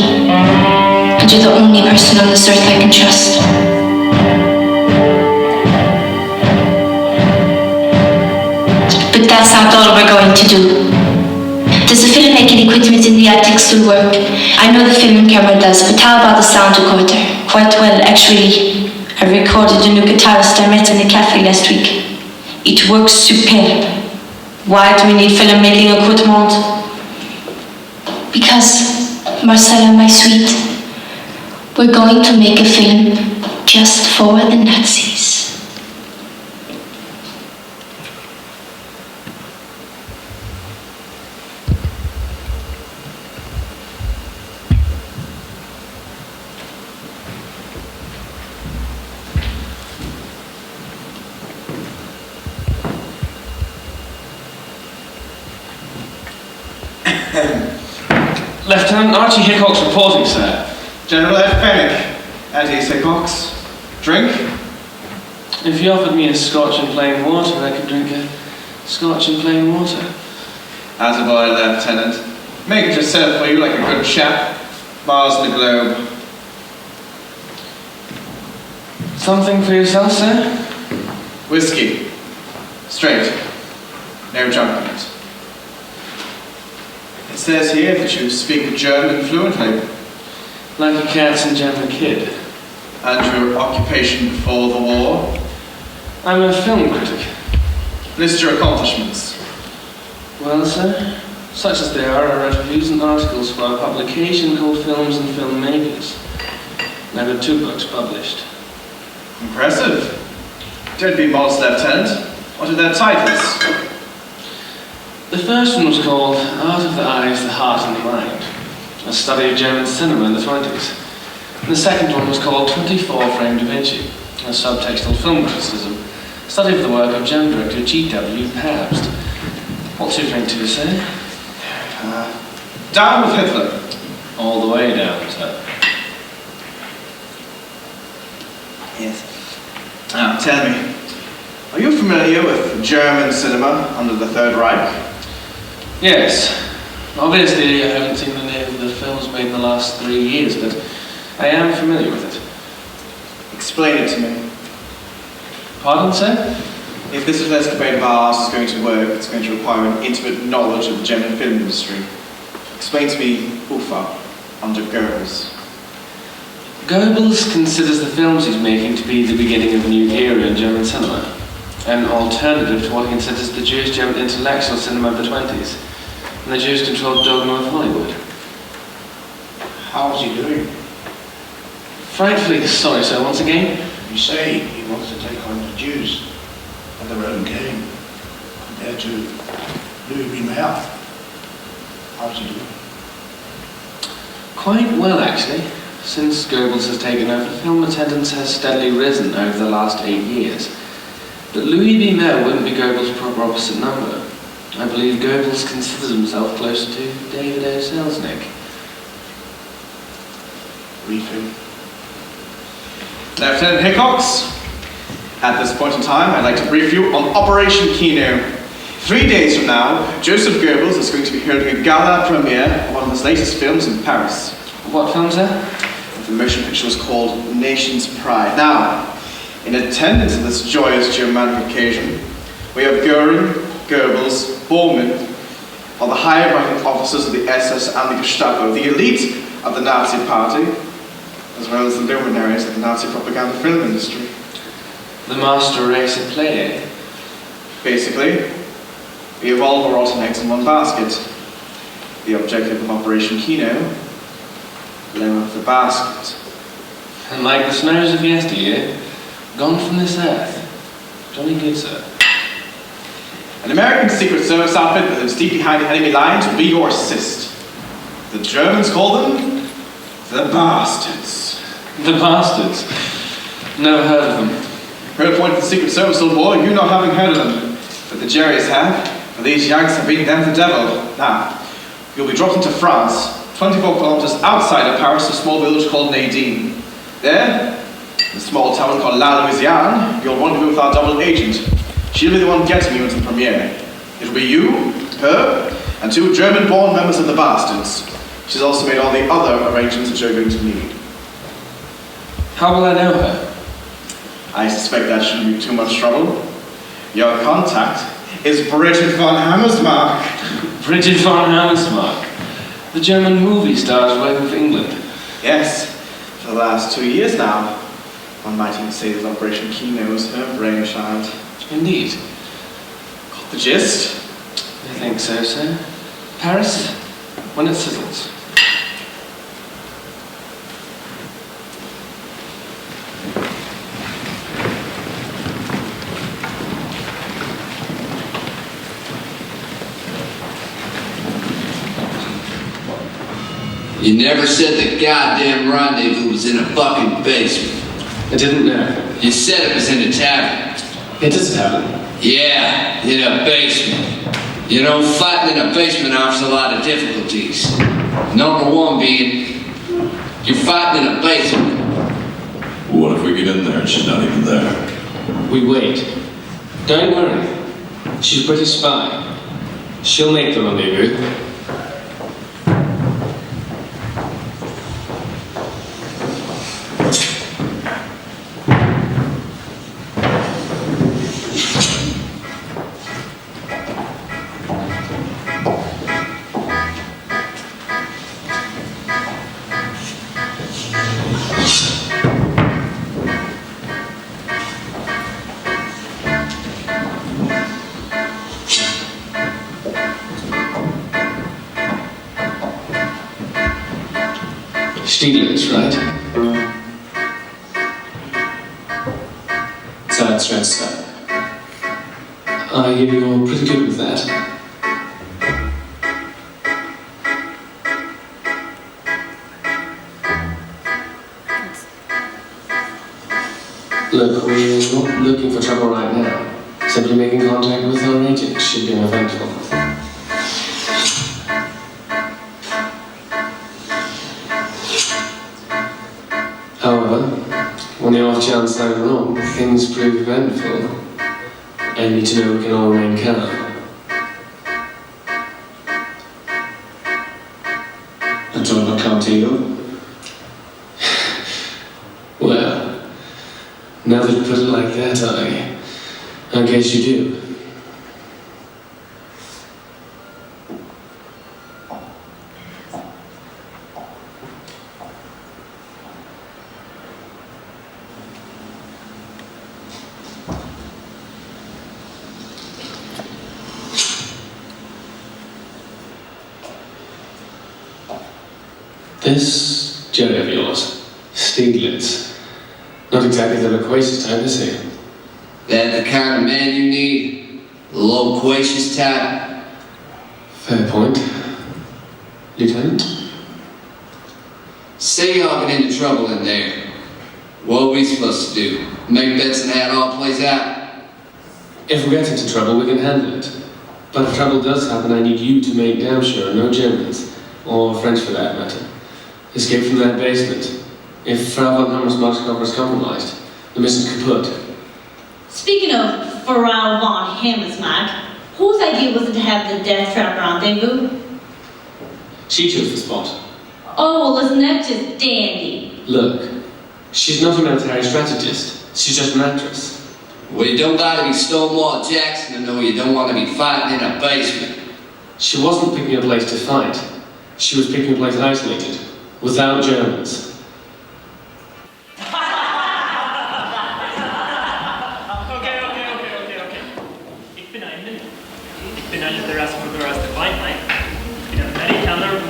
and you're the only person on this earth I can trust. But that's not all we're going to do. Does the filmmaking equipment in the attic still work? I know the film camera does, but how about the sound recorder? Quite well, actually. I recorded a new guitarist I met in the cafe last week. It works superb. Why do we need filmmaking equipment? Because, Marcella, my sweet, we're going to make a film just for the Nazis. Lieutenant Archie Hickox reporting, sir. General F. Fenwick, at East Hickox. Drink? If you offered me a scotch and plain water, I could drink a scotch and plain water. Attaboy, Lieutenant. Make it yourself for you like a good chap. Mars the globe. Something for yourself, sir? Whiskey. Straight. No junk in it. It says here that you speak German fluently. Like a Katzenjammer kid. And your occupation before the war? I'm a film critic. List your accomplishments. Well, sir, such as they are, I write reviews and articles for a publication called Films and Filmmakers. And I've got 2 books published. Impressive. Don't be modest, Lieutenant. What are their titles? The first one was called Art of the Eyes, the Heart and the Mind, a study of German cinema in the 20s. And the second one was called 24 Frame Da Vinci, a subtextual film criticism, a study of the work of German director G.W. Pabst. What's your drink to, sir? Down with Hitler. All the way down, sir. Yes. Now, tell me, are you familiar with German cinema under the Third Reich? Yes. Obviously, I haven't seen any of the films made in the last 3 years, but I am familiar with it. Explain it to me. Pardon, sir? If this escapade of ours is going to work, it's going to require an intimate knowledge of the German film industry. Explain to me Ufa under Goebbels. Goebbels considers the films he's making to be the beginning of a new era in German cinema, an alternative to what he considers the Jewish German intellectual cinema of the 20s, and the Jewish-controlled dogma of Hollywood. How's he doing? Frightfully sorry, sir, once again. You say he wants to take on the Jews and their own king, compared to Louis B. Mayer. How's he doing? Quite well, actually. Since Goebbels has taken over, film attendance has steadily risen over the last 8 years. But Louis B. Mayer wouldn't be Goebbels' proper opposite number. I believe Goebbels considers himself closer to David O. Selznick. Briefing. Lieutenant Hickox, at this point in time, I'd like to brief you on Operation Kino. 3 days from now, Joseph Goebbels is going to be holding a gala premiere of one of his latest films in Paris. What film, sir? The motion picture was called Nation's Pride. Now, in attendance at this joyous Germanic occasion, we have Göring, Goebbels, Bormann, all the higher-ranking officers of the SS and the Gestapo, the elite of the Nazi Party, as well as the luminaries of the Nazi propaganda film industry. The master race at play, eh? Basically, we have all of our rotten eggs in one basket. The objective of Operation Kino, lemon of the basket. And like the snows of yesteryear, gone from this earth. Jolly good, sir. An American Secret Service outfit that lives deep behind enemy lines will be your assist. The Germans call them the Bastards. The Bastards? Never heard of them. Heard a point of the Secret Service, old boy, you not having heard of them. But the Jerrys have, and these Yanks have beaten them to the devil. Now, you'll be dropped into France, 24 kilometers outside of Paris, a small village called Nadine. There, in a small town called La Louisiane, you'll rendezvous with our double agent. She'll be the one getting you into the premiere. It'll be you, her, and 2 German-born members of the Bastards. She's also made all the other arrangements that you're going to need. How will I know her? I suspect that shouldn't be too much trouble. Your contact is Bridget von Hammersmark. Bridget von Hammersmark? The German movie stars working with England? Yes, for the last 2 years now. One might even say that Operation Kino is her brainchild. Indeed. Got the gist? I think so, sir. Paris, when it sizzles. You never said the goddamn rendezvous was in a fucking basement. I didn't know. You said it was in a tavern. It is a tavern. Yeah, in a basement. You know, fighting in a basement offers a lot of difficulties. Number 1 being, you're fighting in a basement. What if we get in there and she's not even there? We wait. Don't worry. She's a British spy. She'll make the rendezvous. Stieglitz, right? That's right, sir. You're pretty good with that. Look, we're not looking for trouble right now. Simply making contact with our agent should be uneventful. However, on the off chance I'm wrong, things prove eventful. I need to know we can all remain calm. Now that you put it like that, I guess you do. This Jerry of yours, Stieglitz, not exactly the loquacious type, is he? That the kind of man you need? The loquacious type? Fair point. Lieutenant? Say y'all get into trouble in there. What are we supposed to do? Make bets and how it all plays out? If we get into trouble, we can handle it. But if trouble does happen, I need you to make damn sure no Germans, or French for that matter, escape from that basement. If Frau von Hammer's Moskova is compromised, the mission's kaput. Speaking of Frau von Hammersmark, whose idea was it to have the death trap rendezvous? She chose the spot. Oh, well, isn't that just dandy? Look, she's not a military strategist. She's just an actress. Well, you don't gotta be Stonewall Jackson to know you don't want to be fighting in a basement. She wasn't picking a place to fight. She was picking a place isolated, without Germans. Ich bin einer der Rasputin aus der Weinheit. Ich bin ein Amerikaner und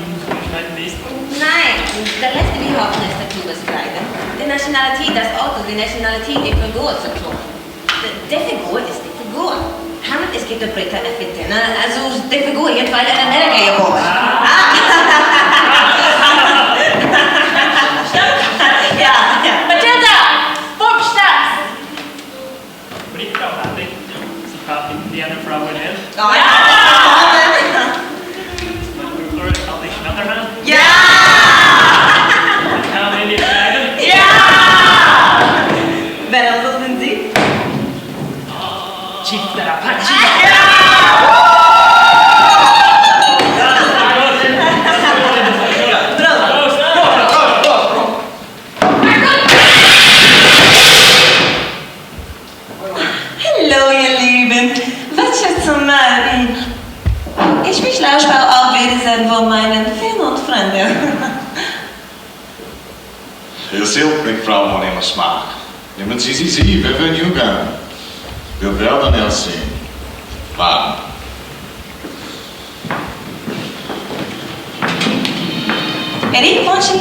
Journalist. Nein, der letzte die hoffen ist der Klugesfreide. Die Nationalität des Autos, die Nationalität der Figur zu tun. Der Figur ist die Figur. Hammett ist die Britta effektiv. Also die Figur jetzt weil in Amerika geboren. Ja, Matilda! Buchstabs! Britta och Harry. Sie pratar Indianer för att vara Ja! Har vi Schnatterman? Ja! Kan vi lite lägen? Ja! Vem så sind Sie? Chief der Apache! Hallo, ihr Lieben. Was ist zum Marvin? Ich mich lauschbar auf Wiedersehen von meinen Finn und Freunden. Heel stil, Frau von Hammersmark. Niemand sie, wir werden jungen. Wir werden erst sehen. Warten. Eddie, Monchi?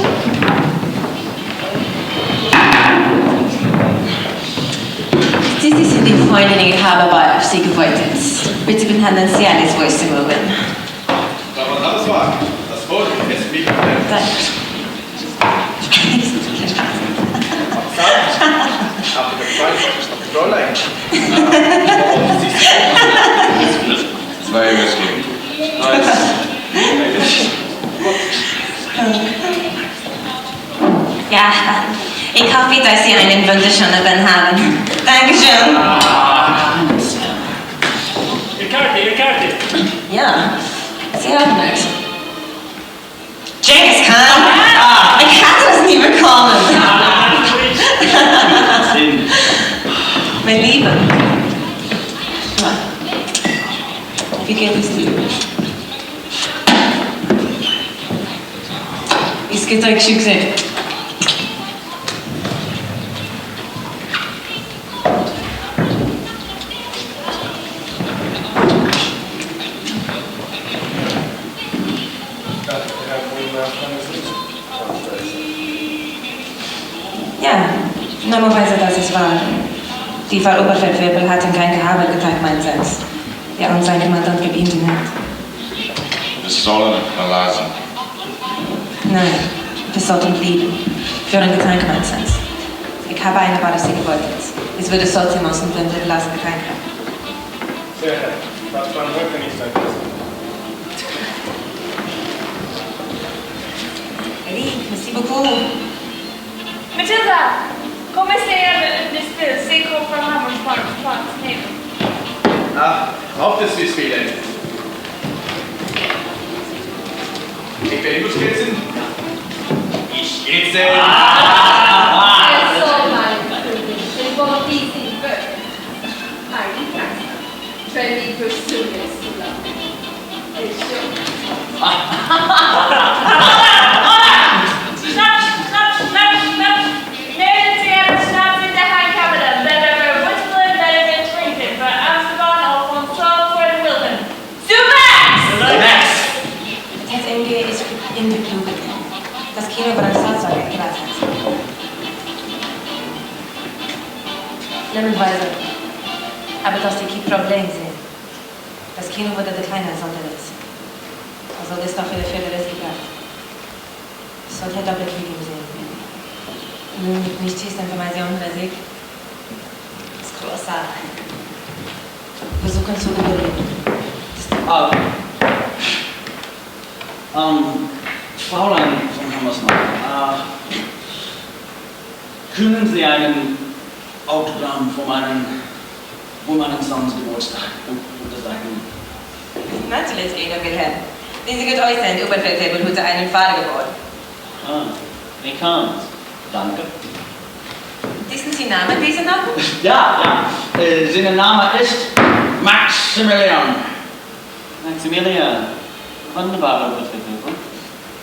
Sie sind die Freundin, die ich habe bei Sie gewollt. Bitte behandeln Sie alles, wo ich Sie mögen. Aber das war das Wort ist wie After the price of the Fräulein. Zwei Whisky. Ja, ich hoffe, dass Sie einen wunderschönen Abend haben. Dankeschön. Ihr Karte. Ja, Sie haben es. Genghis Khan? Ich hatte das nie bekommen. Mein Lieber. Wie geht es dir? Es geht euch gut. Ja, normalerweise das ist wahr. Die Frau Oberfeldwebel hat in kein Gehabe geteilt, meinerseits. Ja, und sein Kommandant gibt ihm die Nacht. Wir sollen verlassen. Nein, wir sollten bleiben. Für ein Getränk meinerseits. Ich habe eine Bar, die gewollt ist. Es würde Solzim aus dem Blinde lassen Getränk haben. Sehr schön. Was man heute nicht sein lassen. Eddie, merci beaucoup. Matilda, come stai nel secolo parliamo di sport? Ah, Haupteswiss-Spiele. Ich bin gut sitzen. Ich sitze. Insomma, il try me pursue this love. Hey, sure. Schnapp, schnapp, schnapp, schnapp. Nehmen Sie einen Schnaps in der Handkamera. That ever whistling, that is drinking. But Amsterdam of von 12 for the Wilton. Max! Max! Het heeft irgendwie is in de club. Das Kino war das Salzsäure, gracias. Lemmelweise. Aber das ist kein Problem sehen. Das Kino wurde der kleiner als anderes. Also das ist noch für die egal. So hat er doppelt wie gesehen. Nicht schießt Informationen bei sich. Das ist großartig. Versuchen zu überleben. Fräulein von Hammersmark, können Sie einen Autogramm von meinem Sohns Geburtstag unterzeichnen? Natürlich, Ina Wilhelm. Wie Sie getreu sind, Oberfeldwebel hatte einen Vater geboren. Wie kommt's? Danke. Wissen Sie Namen dieser Namen? Ja. Sein Name ist Maximilian. Maximilian. Wunderbar, Oberfeldwebel.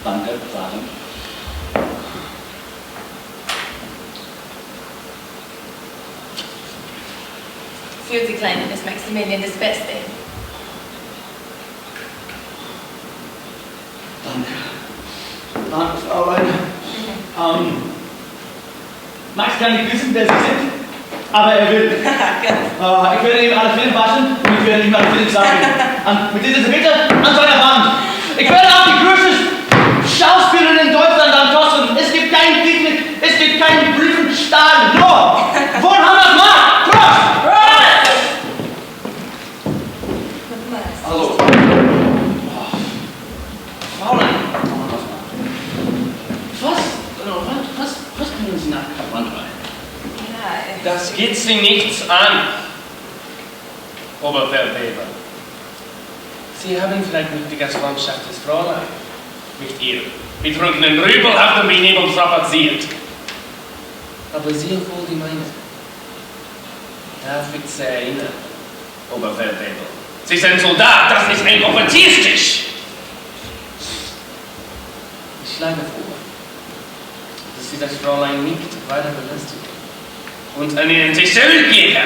Danke, Vater. Für Sie Kleinen ist Maximilian das Beste. Danke, Fräulein. Max kann nicht wissen, wer Sie sind, aber er will. Ich werde ihm alle Filme waschen und ich werde ihm alle Filme sagen. Mit dieser Bitte an seiner Wand. Ich werde auch die größte Schauspielerin in Deutschland ankosten. Es gibt keinen Picknick, es gibt keinen Briefenstahl. Nur von Hammersmark. Prost! Also, Fräulein. Was können Sie nach Kappmann rein? Das geht Sie nichts an, Oberfeldwebel. Sie haben vielleicht nicht die Gastfreundschaft des Fräulein mit Ihrem betrunkenen Rübel auf dem Benebel strapaziert. Aber sehr wohl die meine. Darf ich Sie erinnern, Oberfeldwebel? Sie sind Soldat, das ist ein Offizierstisch. Ich schlage vor, dass Sie das Fräulein nicht weiter belästigen und an Ihren Tisch zurückgehen.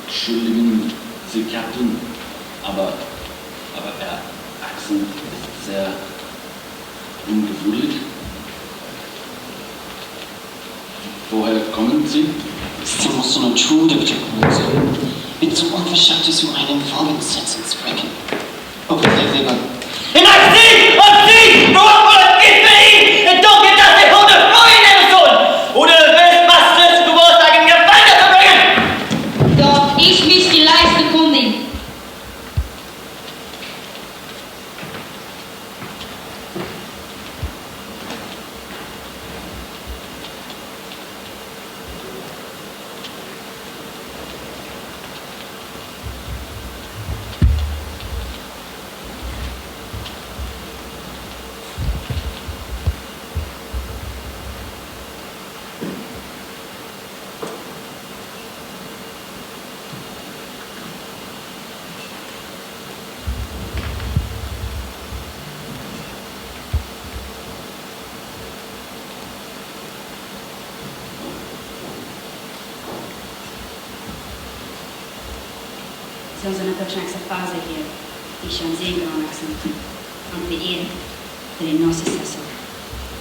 Entschuldigen Sie, Captain, aber Herr Axel ist sehr ungewöhnlich. Woher kommen Sie? Sie måste nog tro det betyder så. Vi tror han försökte så en förberedelsesräcken. Och det är väl. In ein Sieg! Und Sie! Warum gibt mir ihn? In Dunkel, dass die Hunde vorhin nehmen sollen! Oder willst Bastel's Geburtstag in Ihr weiterzubringen? Darf ich mich die Leiste kundigen? Zo zijn het ook zijn fase hier. Die zijn zeker aan accent. Van de één, de nosse sessel.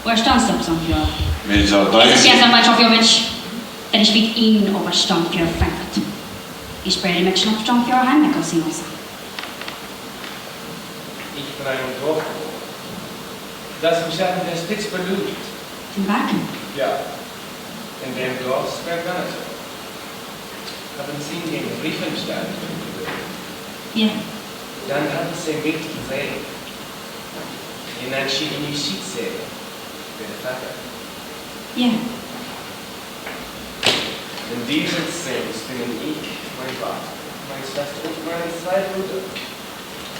Waar staan ze op zo'n jaar? Het is geen zo'n Champion-Match. En ik weet één over Champion Frankfurt. Ik spreek met Champion Heimweg als in ons. Ich bin ein Dorf. Das Geschäft ist spitz belügt. Den Wagen? Ja. In dem Dorf sperrt gar nicht. Haben Sie den Briefenstein? Ja. Dann haben Sie mit gesehen. In ein Schicksal. Für den Vater. Ja. In diesem Sinn bin ich, mein Vater, meine Schwester und meine zwei Brüder.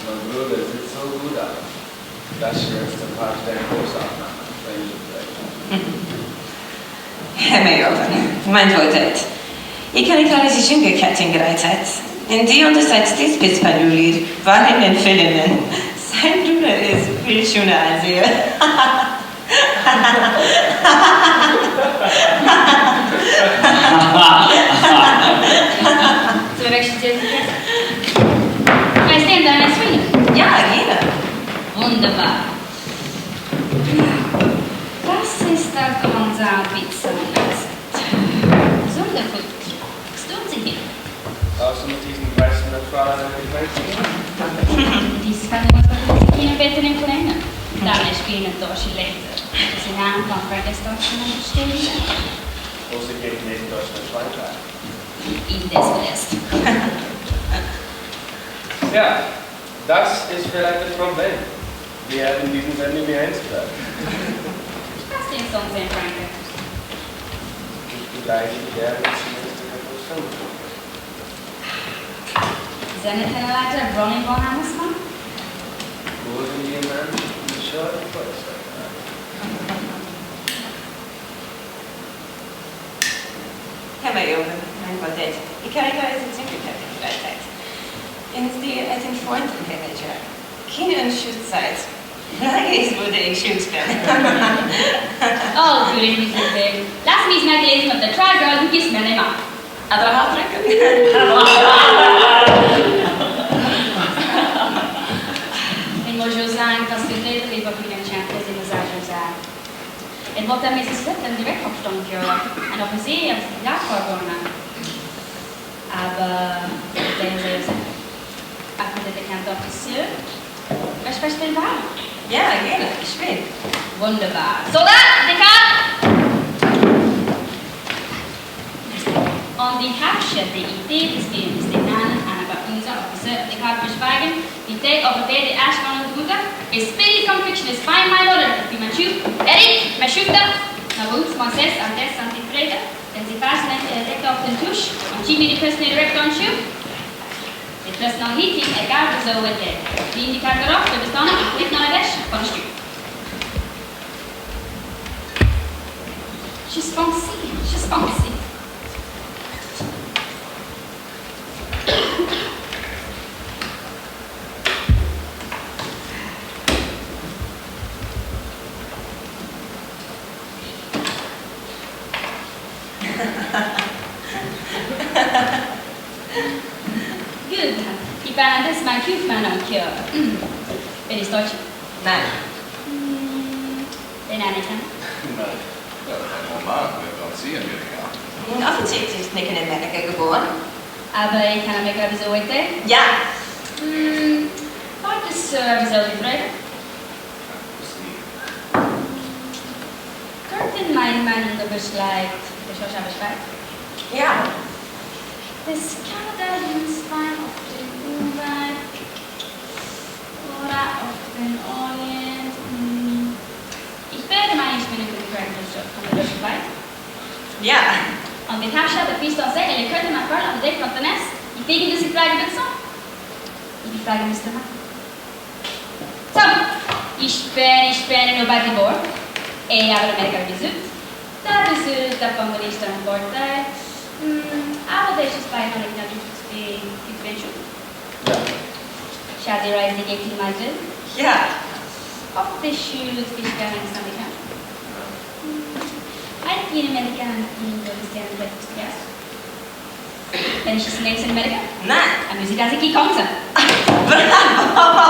Mein Bruder sieht so gut aus. Das ist ein paar der Großaufnahmen. Mijn voortijd. Ik kan een junge kettinggereidheid. En die onderzijds steeds pispanulier, waarin en filmen. Zijn broeder is veel schöner als ihr. Zullen we wegstellen? Wij staan daar met vrienden. Ja, gerne. Wunderbar. Was ist das unser Pizza? Sondergut. Sturzig. Außer mit diesen weißen Fahnen in die Dies kann man keine besseren Kollegen. Dann spielen deutsche Länder. Das sind einfach Vergesstungen stehen. Große geht neben Deutschland weiter. In das West. Ja, das ist vielleicht das Problem. Wir haben diesen Sender nie einzutragen. Was ist sonst in Frankreich? Die gleiche Idee als die Revolution. Sendetelleiter Ronnie von Hammersmann? Wurden die Mann die Show vorgestellt? Mijn voortijd. Ik kan het eens in tegelijkertijd. En die uit een vriend manager. Geen schutzeit. Eens wurde ich Schützchen. Oh, fühle ich mich nicht weg. Lass mich mal gelesen mit der Try Girl, du gibst mir nicht mehr. Aber Haartrecken. Ich muss schon sagen, dass die Leder lieber für den Champions in der Seite sagen. Ich wollte mir das Wetter direkt aufstehen können. Und auf dem See habe ich die Glas vorgenommen. Aber den sie sind. Aber der bekannte Offizier. Was spielt wahr? Ja, gerne. Ich spiele. Wunderbar. Soldat, Dekan! Und ich habe schon die Idee des Films, den Namen aber unser Officer, ich habe verschwiegen, die Tag auf der die Ashman und Bruder, ist billig Conviction, ist fein mein Oder, wie man schützt. Eric, man schützt na uns, man setzt an das an die Träger, denn sie fassen den Deckel auf den Tisch und schieben die Küsten direkt an den Schuh. Die Küsten an Hitting, egal wie so wird der. Die in die Karte rauf, du bist dann, nicht noch ein Wäsche von der Stück. She's fancy. Good. Ich bin das mein Kühlmann am Kür. Bin ich Deutsch? Nein. Den einen kann? Nein. Ja, normal, wir werden Sie in Amerika. Und offensichtlich ist nicht in Amerika geboren. Aber ich kann Amerika wieso heute? Ja. Heute ist wieso die Frage? Könnten meine Meinung beschleicht, der Schoscha beschleicht? Ja. Das Kanada ist fein auf den Umwelt oder auf den Orient. Ich werde meine Spinnen für die Frankenstadt von der Schweiz. Ja. Und ich habe schon der Priester gesagt, ihr könnt mal voll auf den Deck von der Nest. Ich denke, dass ich frage bin so. Die Frage müsste man. So, ich bin nur bei die Bord. Ich habe Amerika besucht. Da besucht, da kommen wir nicht an Bord. Aber das ist bei mir natürlich die Adventure. Shall die Reise gegen die Meise? Ja. Ob die Schule ist gerne in Amerika? Ein Amerika in der Breakfast Class. Wenn ich es nächste in Amerika? Nein. Dann müssen Sie das nicht kommen. Bravo!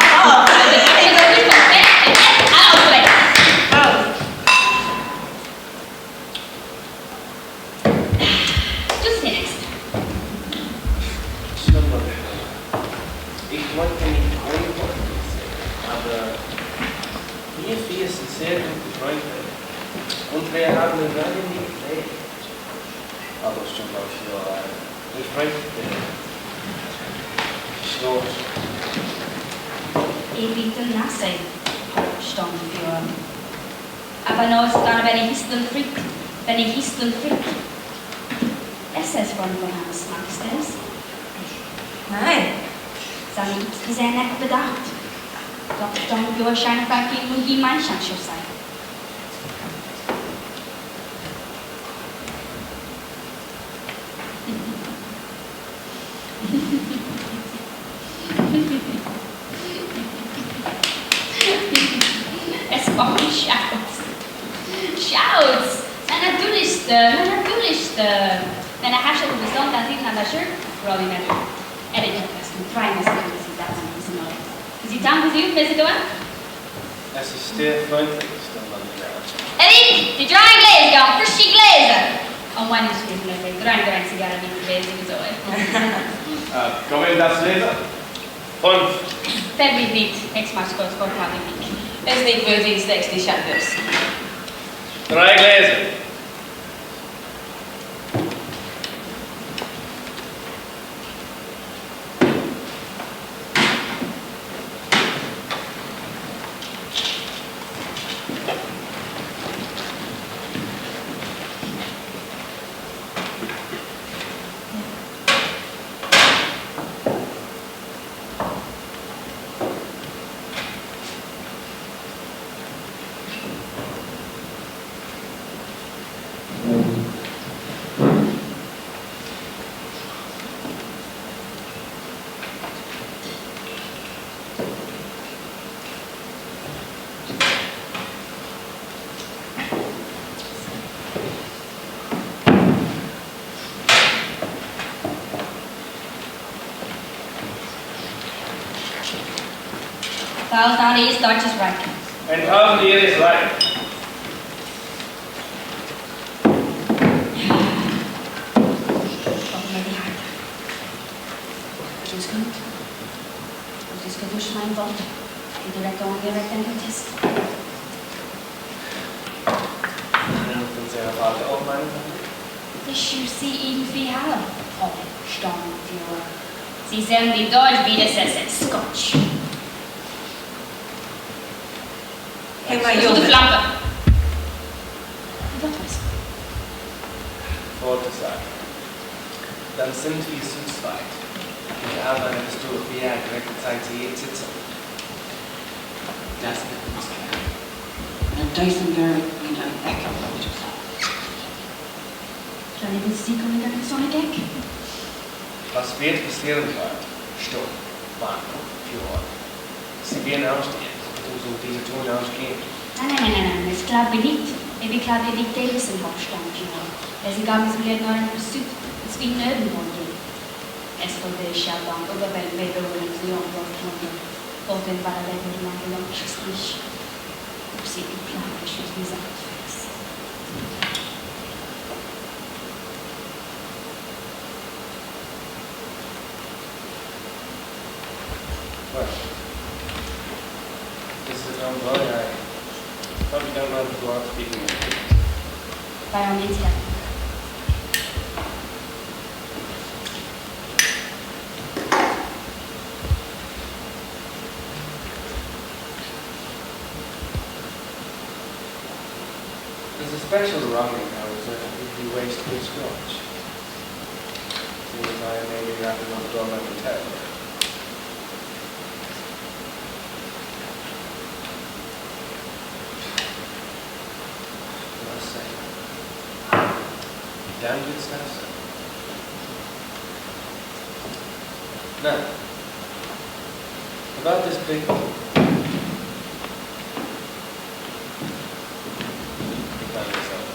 Ich wollte nicht antworten, aber wir vier sind sehr gute Freunde und wir haben eine lange nicht gelebt. Aber schon mal für eine Freunde Schloss. Ich bin der Nasse stand für. Aber noch ist dann, wenn ich ist und frick. Es ist von Johannes, magst du es? Nein. Dann gibt es sehr nett bedacht. Don't go shine back in when he might shine your side. Es macht mich Shouts. Shouts! Natürlich, wenn er hasht op de zon, dan ziet hij dat shirt, vooral in het en ik heb best een trein als ik zie dat aan deze nodig. Is die tand gezien, best het doen? Es ist sehr freundlich, Stefan. Erik, die drawing glaze gaan, frische glazen! Om wanneer is het niet meer, drawing sigaren niet glazen, zo Kom je dat lezen? 5. Februari niet, ex-mars kort maar niet. Es nicht wirklich 60 chapters. 3 Gläser. Files down here, start just right. And half the year is right. Just go push my button. You direct on your rectangle test. Und sehr warte auf meine Das you see irgendwie haben. Oh, stand für. Sie sagen die Deutsch wie das ist Scotch. Hey, maar Zo de jongen. flanken. Wat was? Worte sagen. Dann sind wir zu zweit. Ich habe eine Pistole für ja direkt Zeit zu jedem sitzen. Das wird uns klar. Een Dyson-Berry in een echo auto. Zou je dit zien komen dat ik zo'n gek? Was wird passieren bleibt? Sturm, Warnung, Fjord. Sie werden ausstehen. So diese Ton ausgehen. Nein, das glaube ich nicht. Ich glaube, ich liegt Davis im Hauptstand. Sie gaben es mir noch einen Besuch, es wie nöben wollte. Es wurde Schaban, oder wenn wir über die Jungen und den Parallel mit dem Angelung schüsslich. Ob sie die Plane schüss gesagt ist. Well, this is a boy. I probably don't know who I'm speaking with. By all means, yeah. There's a special wronging I reserve if you waste good scotch. Seeing as I may be wrapping up the door like a table. Damn good stuff. Now, about this big one. About yourself.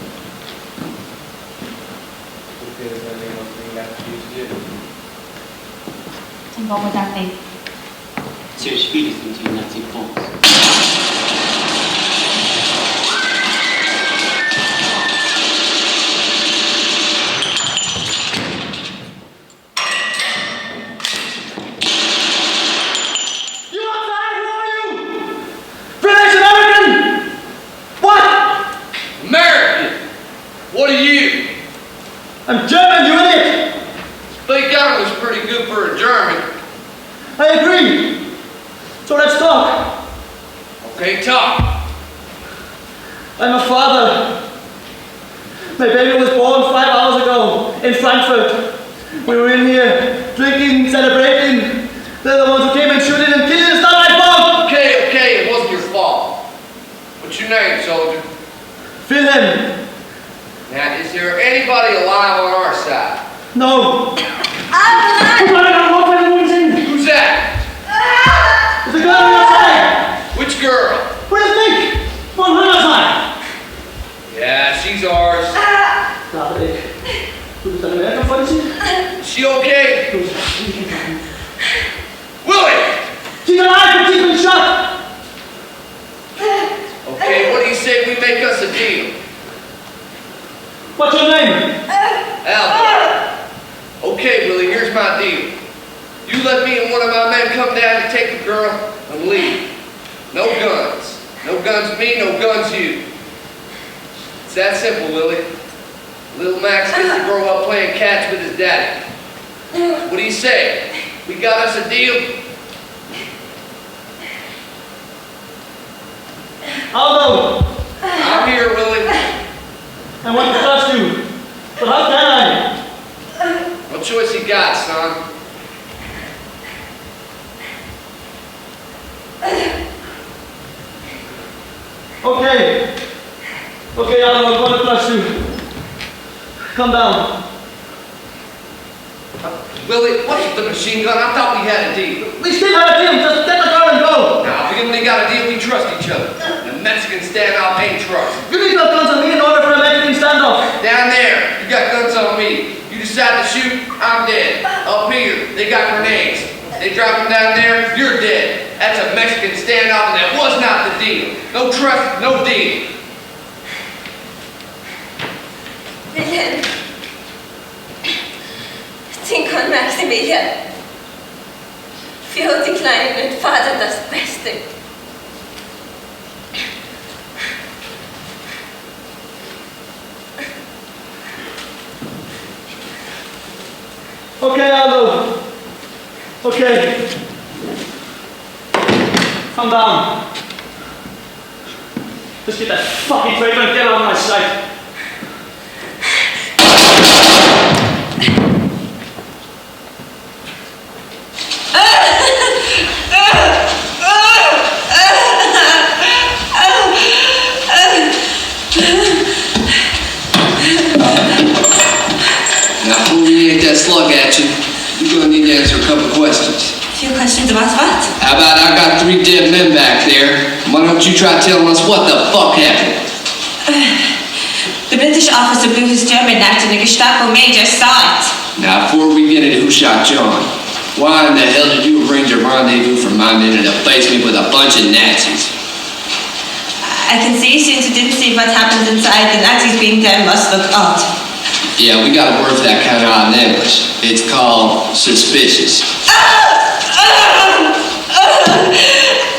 Would appear there's only one thing left for you to do. And what would that be? Sehr schwierig sind die Nazi-Fonds. I'm German, you idiot! Speak out, it was pretty good for a German. I agree. So let's talk. Okay, talk. I'm a father. My baby was born 5 hours ago in Frankfurt. We were in here drinking, celebrating. They're the ones who came and shooting and killing. It's not my fault. Okay, come down to take the girl and leave. No guns. No guns me, no guns you. It's that simple, Willie. Little Max gets to grow up playing catch with his daddy. What do you say? We got us a deal? Aldo! I'm here, Willie. I want to trust you, but how can I? What choice you got, son? Okay. Okay, Aldo, I'm going to trust you. Come down. Willie, what's with the machine gun? I thought we had a deal. We still have a deal. Just get the car and go. Now, if we only got a deal, we trust each other. The Mexican standoff ain't trust. You need no guns on me in order for a Mexican standoff. Down there, you got guns on me. You decide to shoot, I'm dead. Up here, they got grenades. They drop them down there, you're dead. That's a Mexican standoff, and that was not the deal. No trust, no deal. William. Think an Maximilian. Für die Kleinen mit Vater das Beste. Okay, Aldo. Okay. Come down. Just get that fucking traitor and get out of my sight. Now, before we yank that slug at you, you're gonna need to answer a couple questions. A few questions about what? How about I got 3 dead men back there? Why don't you try telling us what the fuck happened? The British officer blew his German act and the Gestapo major saw it. Now, before we get into who shot John, why in the hell did you arrange a rendezvous for my men in a basement with a bunch of Nazis? I can see since you didn't see what happens inside, the Nazis being there must look odd. Yeah, we got a word for that kind of odd in English. It's called suspicious.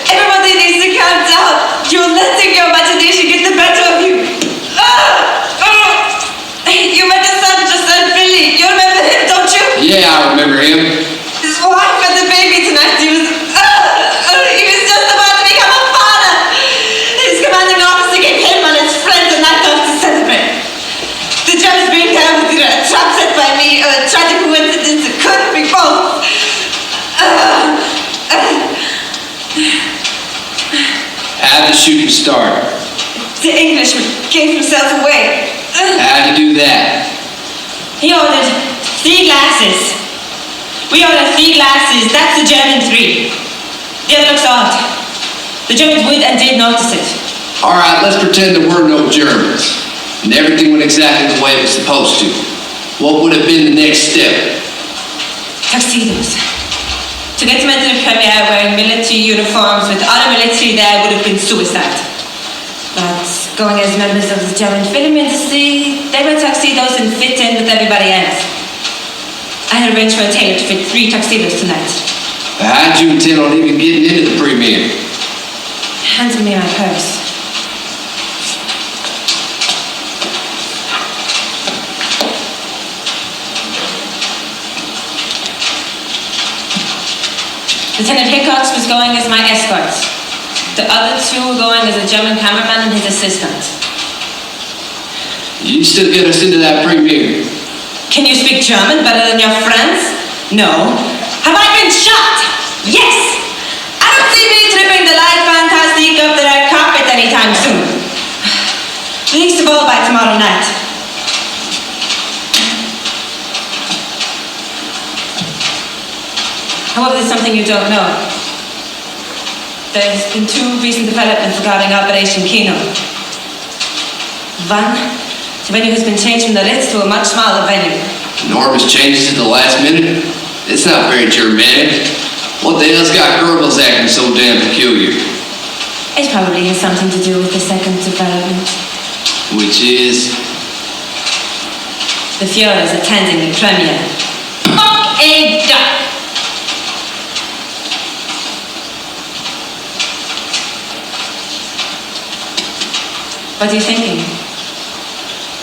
Everybody needs to calm down. You're letting your imagination get the better of you. You met the son just said Billy. You remember him, don't you? Yeah, I remember him. His wife and the baby tonight. He was just about to become a father. His commanding officer gave him and his friends a night off to celebrate. The Germans being there with a trap set by me, a tragic coincidence. It couldn't be both. How'd the shooting start? The Englishman gave himself away. How'd he do that? He ordered 3 glasses. We ordered 3 glasses. That's the German 3. The other looks odd. The Germans would and did notice it. All right, let's pretend there were no Germans. And everything went exactly the way it was supposed to. What would have been the next step? Tuxedos. To get them into the premiere wearing military uniforms with other military there would have been suicide. But going as members of the German film industry, they wear tuxedos and fit in with everybody else. I had arranged for a tailor to fit 3 tuxedos tonight. How'd you intend on even getting into the premiere? Handed me my purse. Lieutenant Hickox was going as my escort. The other 2 were going as a German cameraman and his assistant. You still get us into that premiere? Can you speak German better than your friends? No. Have I been shot? Yes! I don't see me tripping the light fantastique up the red carpet anytime soon. Least of all by tomorrow night. However, there's something you don't know. There's been 2 recent developments regarding Operation Kino. One, the venue has been changed from the Ritz to a much smaller venue. Enormous changes at the last minute? It's not very Germanic. What the hell's got Goebbels acting so damn peculiar? It probably has something to do with the second development. Which is? The Führer's attending the premiere. Fuck a duck! What are you thinking?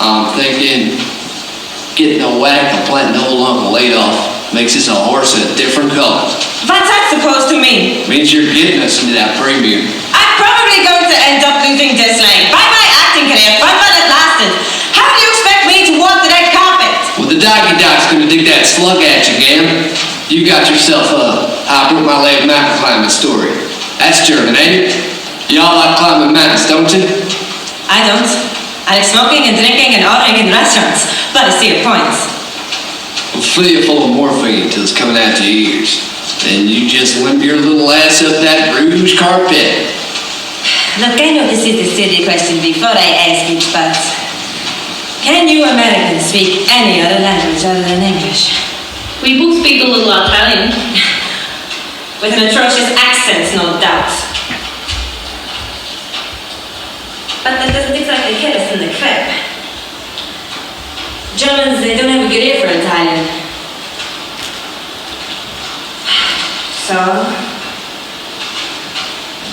I'm thinking getting a whack of planting old Uncle Adolf makes us a horse a different color. What's that supposed to mean? Means you're getting us into that premium. I'm probably going to end up losing this leg. By my acting career, fun while it lasted. How do you expect me to walk the red carpet? Well, the doggy dog's gonna dig that slug at you, Gam. You got yourself a I broke my leg mountain climbing story. That's German, ain't it? Y'all like climbing mountains, don't you? I don't. I like smoking and drinking and ordering in restaurants. But I see your points. We'll fill you full of morphine till it's coming out your ears. Then you just limp your little ass up that rouge carpet. Look, I know this is a silly question before I ask it, but can you Americans speak any other language other than English? We both speak a little Italian. With an atrocious accent, no doubt. But that doesn't exactly hit us in the crib. Germans, they don't have a good ear for Italian. So,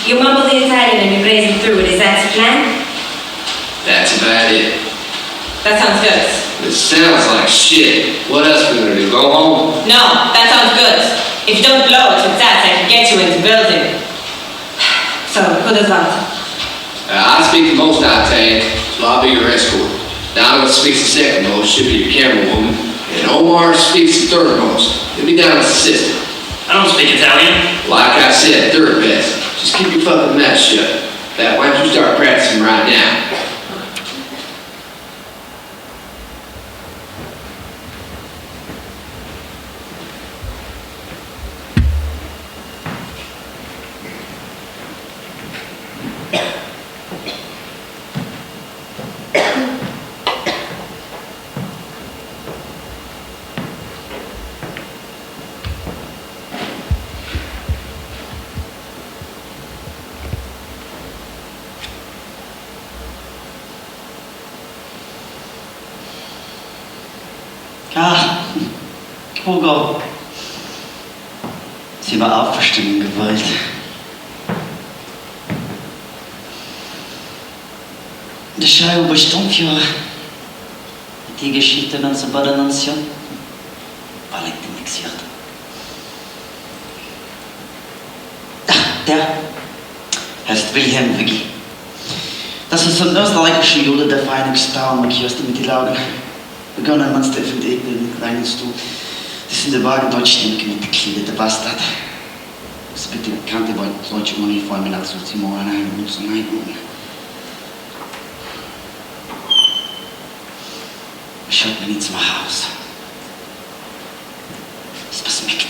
you mumble the Italian and you brazen through it. Is that the plan? That's about it. That sounds good. It sounds like shit. What else we gonna do? Go home? No, that sounds good. If you don't blow it with that, I can get you into building. So, who does what? I speak the most Italian, so I'll be your escort. Donovan speaks the second most, should be your camera woman. And Omar speaks the third most. He'll be down as assistant. I don't speak Italian. Like I said, third best. Just keep your fucking mouth shut. That, why don't you start practicing right now? Hugo, sie war Auferstehung gewollt. De schau bestimmt für die Geschichte unserer beiden Nation. Weil ich die nichts hört. Der heißt Wilhelm Wiggy. Das ist ein österreichischer Jude der Vereinigten Staaten, mit die Augen. Begonnen man Stefan Egel in kleinen Stuhl. Das sind die Wagen Deutschland mit der Kliede, der Bastard. Das bitte kannte bei solche Uniformen nach so Simon ein und so nein. Schaut mir nicht zum Haus. Das besmeckt.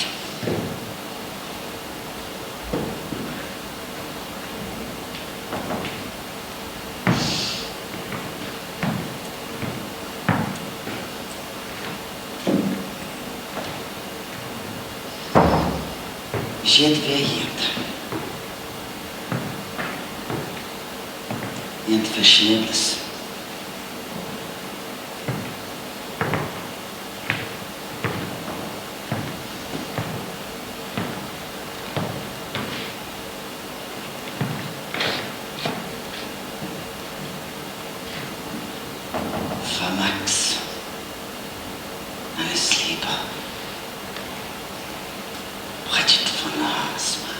Gente verjährt. Gente verschnebbles. Vermax. Alles Liebe. Bridget von Haasmark.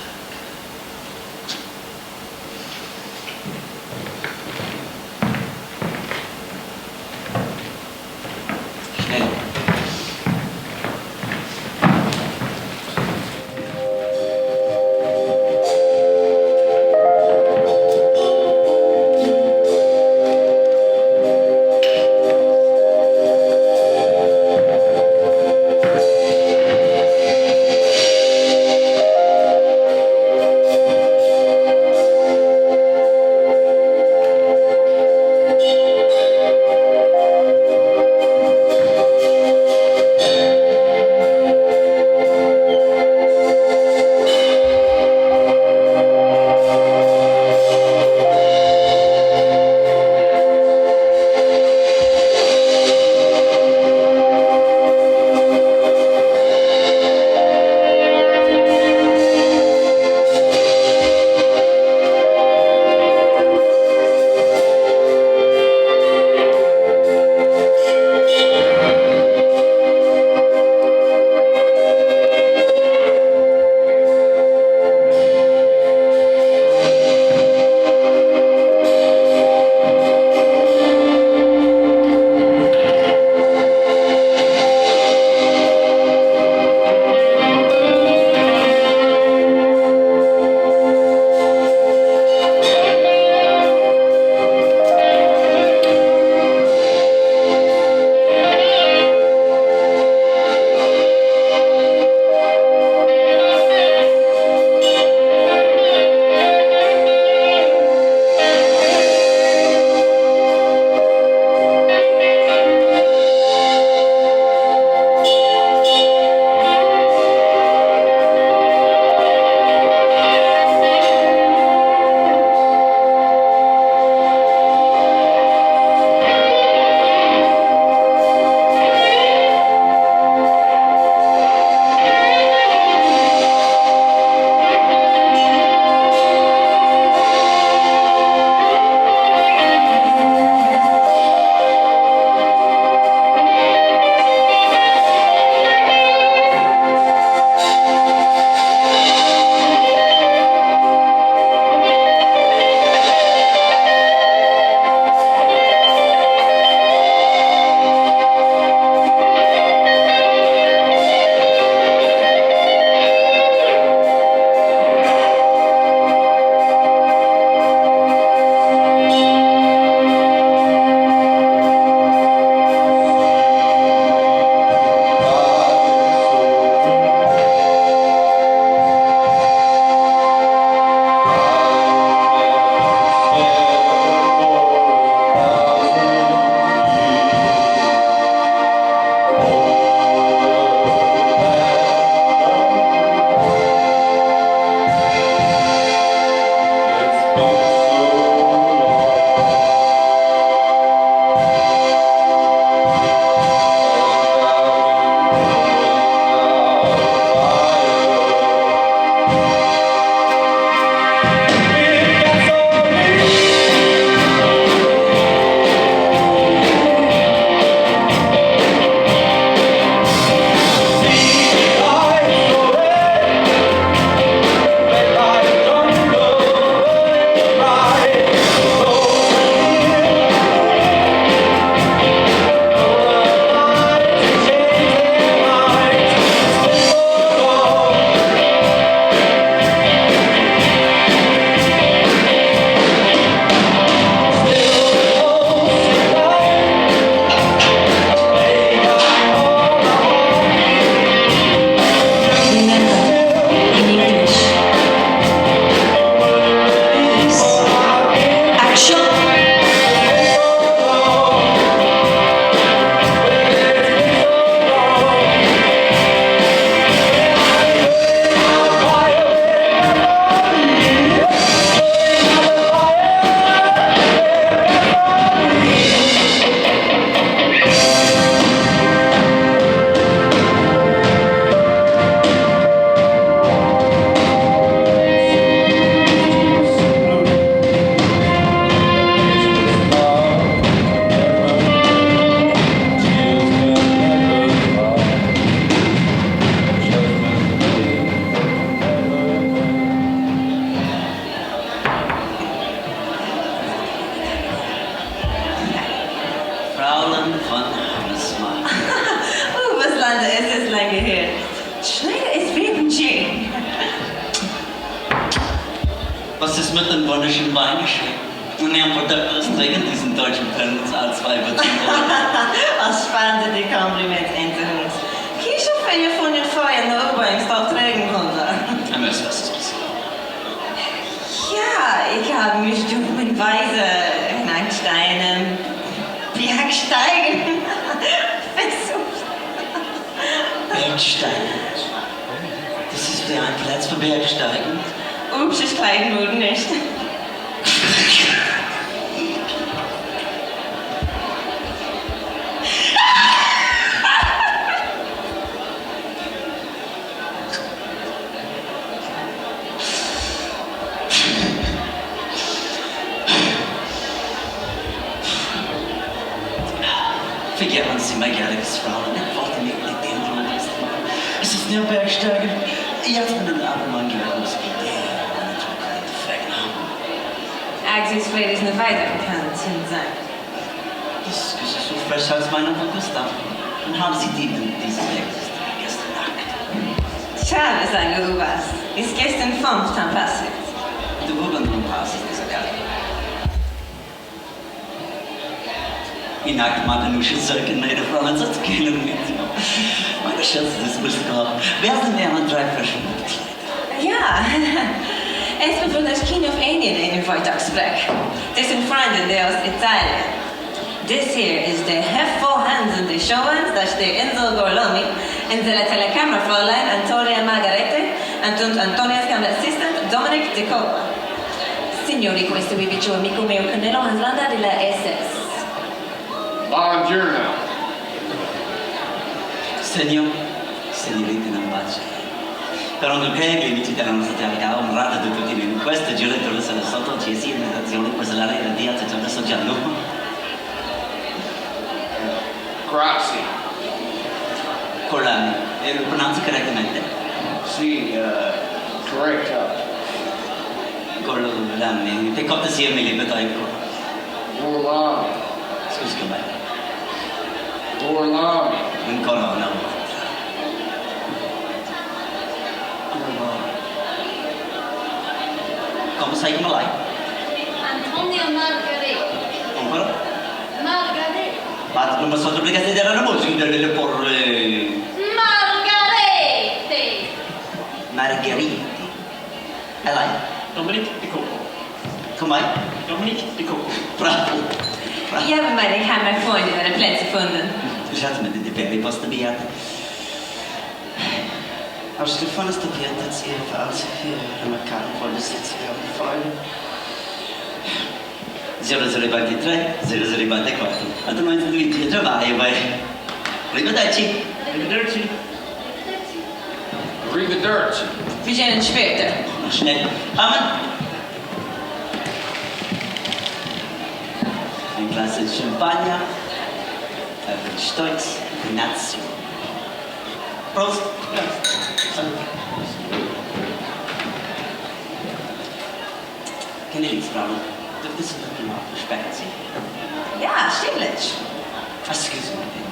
Was ist mit dem wunderschönen Wein geschehen? Und Herr Produkt, was trägt diesen deutschen Film als 2 über 10 Euro? Was spannend die Kompliment Internet. Kies of van je van het feuer in de opbrengst al tragen konnte. Ein Mess, was ist passiert? Ja, ich habe mich dummerweise in Einsteinen Bergsteigen versucht. Bergsteigen? Das ist wieder ein Platz für Bergsteigen? Ups, ich kleiden nur nicht. Vergessen Sie mal gerne, das Frauen. Ich wollte nicht mit dem Blödsten machen. Es ist nur Bergsteigen. Jetzt mit einem Abendmann gehört, muss ich der Axis Fred ist nicht weitergekannt sein. Das ist so frisch als mein Onkel Gustav. Und haben Sie diesen Weg gestern Nacht? Schade, sagen du was. Ist gestern 5 passiert. Du wurden nun passen, dieser Kerl. Ich nackt mal nur schon sagen, meine Frau hat es kennen mit. Meine Schatz, das bist du gehabt. Wer sind wir an 3 verschiedene Kleider? Ja, es wird von das King of Indien in Freitagsbreck. Das sind Freunde aus Italien. This here is the Heffel Hands in the Showens, das der Insel Gorlomi, und der Telekammerfräulein Antonia Margarete, und Antonias Kamerassistent Dominic De Coppa. Signori, questo vi dice un amico mio Canelo Hanslanda della SS. Buongiorno. Senorita non bacia. Per un che amici della nostra teatro, un rato di tutti in questo giro di sono sotto cesi in meditazione per salare la dia c'è adesso giallo. Grazie. Colami, lo pronunci correttamente? Sì, correct. Colami, che cosa sia mi libero ecco. Orlami. Scusi com'è? Orlami. Ancora una volta. Come sai come lei? Antonio Margarete. Ancora? Margarete. Ma non mi sono obbligati a dire la musica delle porre... Margarete. Margheriti. E lei? Dominic Di Coppo. Com'è? Dominic Di Coppo. Bravo. Ich habe meine Kammerfreunde ihre Plätze gefunden. Schatz mit den Baby posta biata. Aber Stefan ist probiert, dass ihr für alles hier in der Karte voll ist, jetzt wir haben Freude. 0023 0024. Altrimenti tu ti trovi e vai. Arrivederci. Arrivederci. Arrivederci. Wir sehen uns später. Schnell. Amen. Ein Glas Champagner. Wird stolz. Grazie. Prost. Che ne dici, Paolo? Dove sono più aspetti? Ja, stimmlich. Excuse me.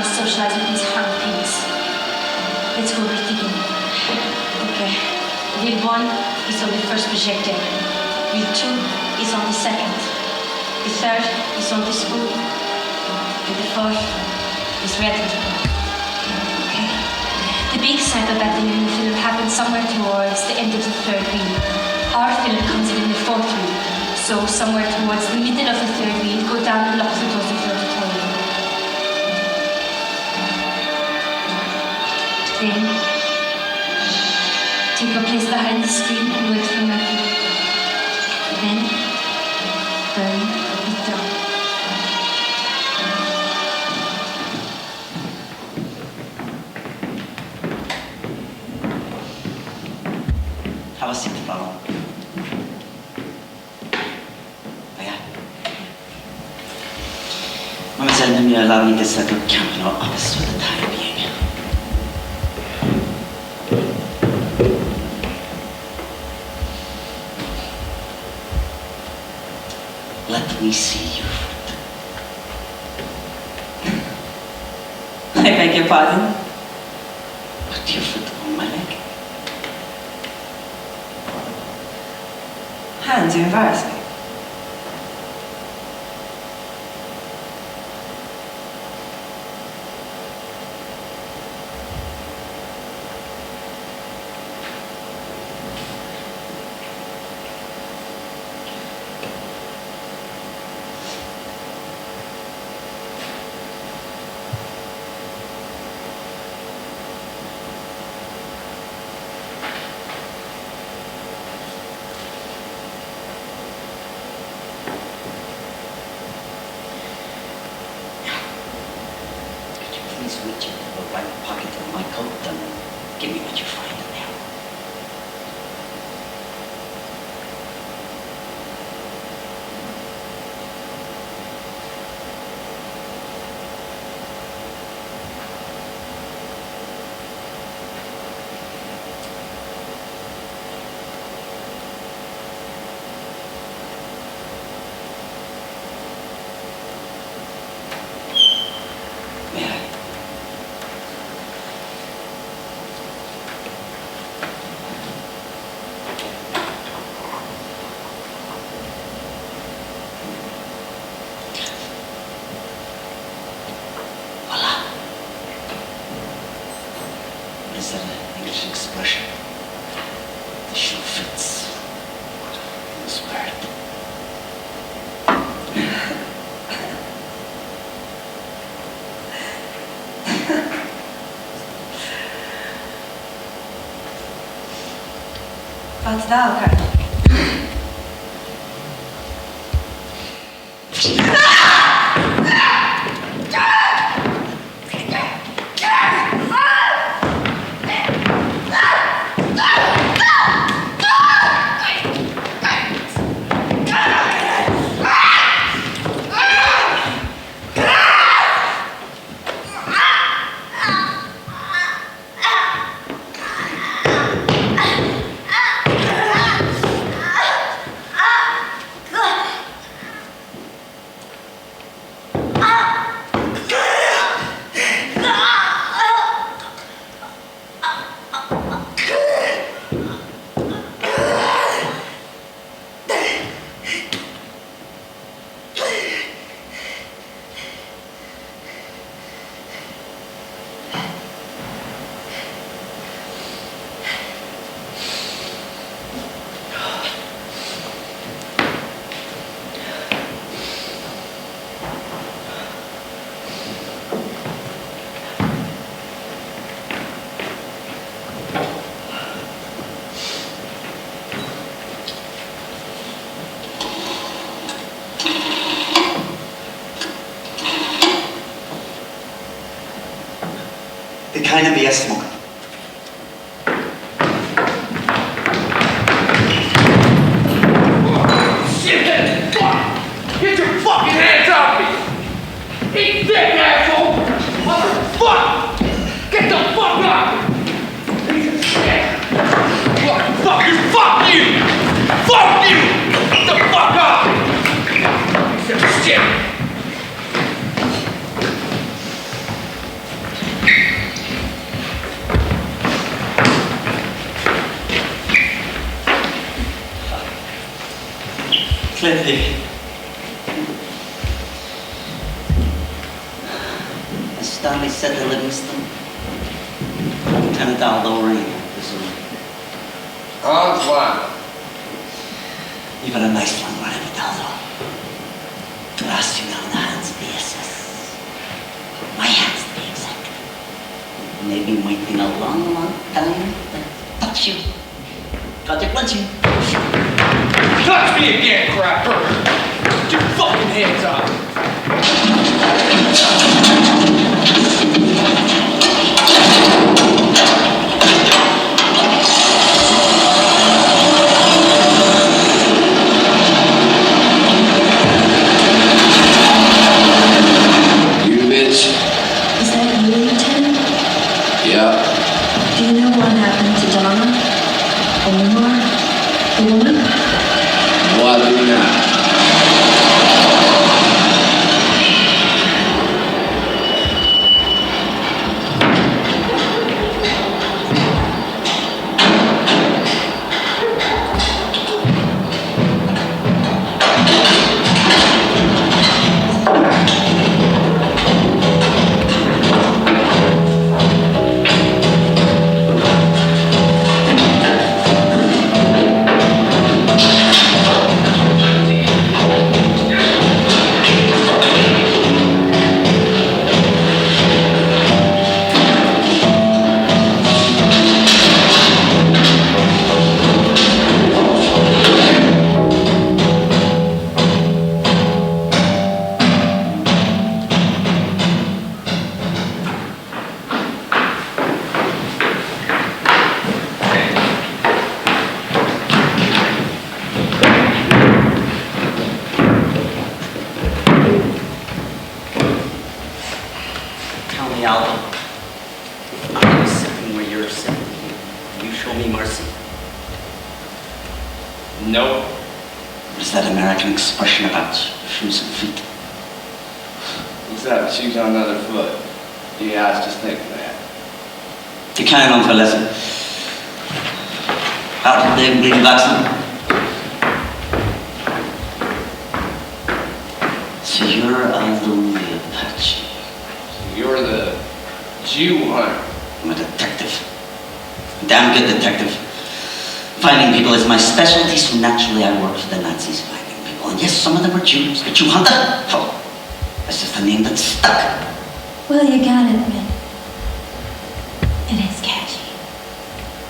Socialize with these hard things. Let's go right again. Okay. Wheel 1 is on the first projector. Wheel 2 is on the second. The third is on the spool. And the fourth is ready. Okay. The big cycle battle in the film happens somewhere towards the end of the third wheel. Our film comes in the fourth wheel. So somewhere towards the middle of the third wheel, go down and lock the doors of the auditorium. Then, take your place behind the screen and wait for my cue. Then, burn it down. Have a seat, Paolo. you allow me to set up camp in our office for the time being? Let me see you. I beg your pardon? Put your foot on my leg. Hans, you embarrass me. Please reach into the right pocket of my coat and give me what you find in there. May I? Voila. Is that an English expression? The shoe fits. You must wear it. What's that, okay? The kind of BS smoker. Shit! Fuck! Get your fucking hands off me! Eat dick, asshole! Motherfucker! Get the fuck up! Piece of shit! Fuck you! Fuck you! Fuck you! Get the fuck up! Piece of shit! Cliffy. As Stanley said to Livingston, Lieutenant Aldo Rain, I presume. Antoine. You've had a nice long ride with Aldo. To ask you now in the hands of the SS. My hands, to be exact. Maybe waiting a long, long time to touch you. Got your clutching. Touch me again, crapper! Get your fucking hands off! You No. What is that American expression about shoes and feet? What's that? Shoes on another foot. Yeah, I was just thinking that. Die kan je dan verlessen. Gaat het leven blijven wachsen? So you're Aldo the Apache. You're the Jew hunter. I'm a detective. A damn good detective. Finding people is my specialty, so naturally I work for the Nazis finding people. And yes, some of them were Jews, but Jew hunter? Oh, that's just a name that stuck. Well, you gotta admit, it is catchy.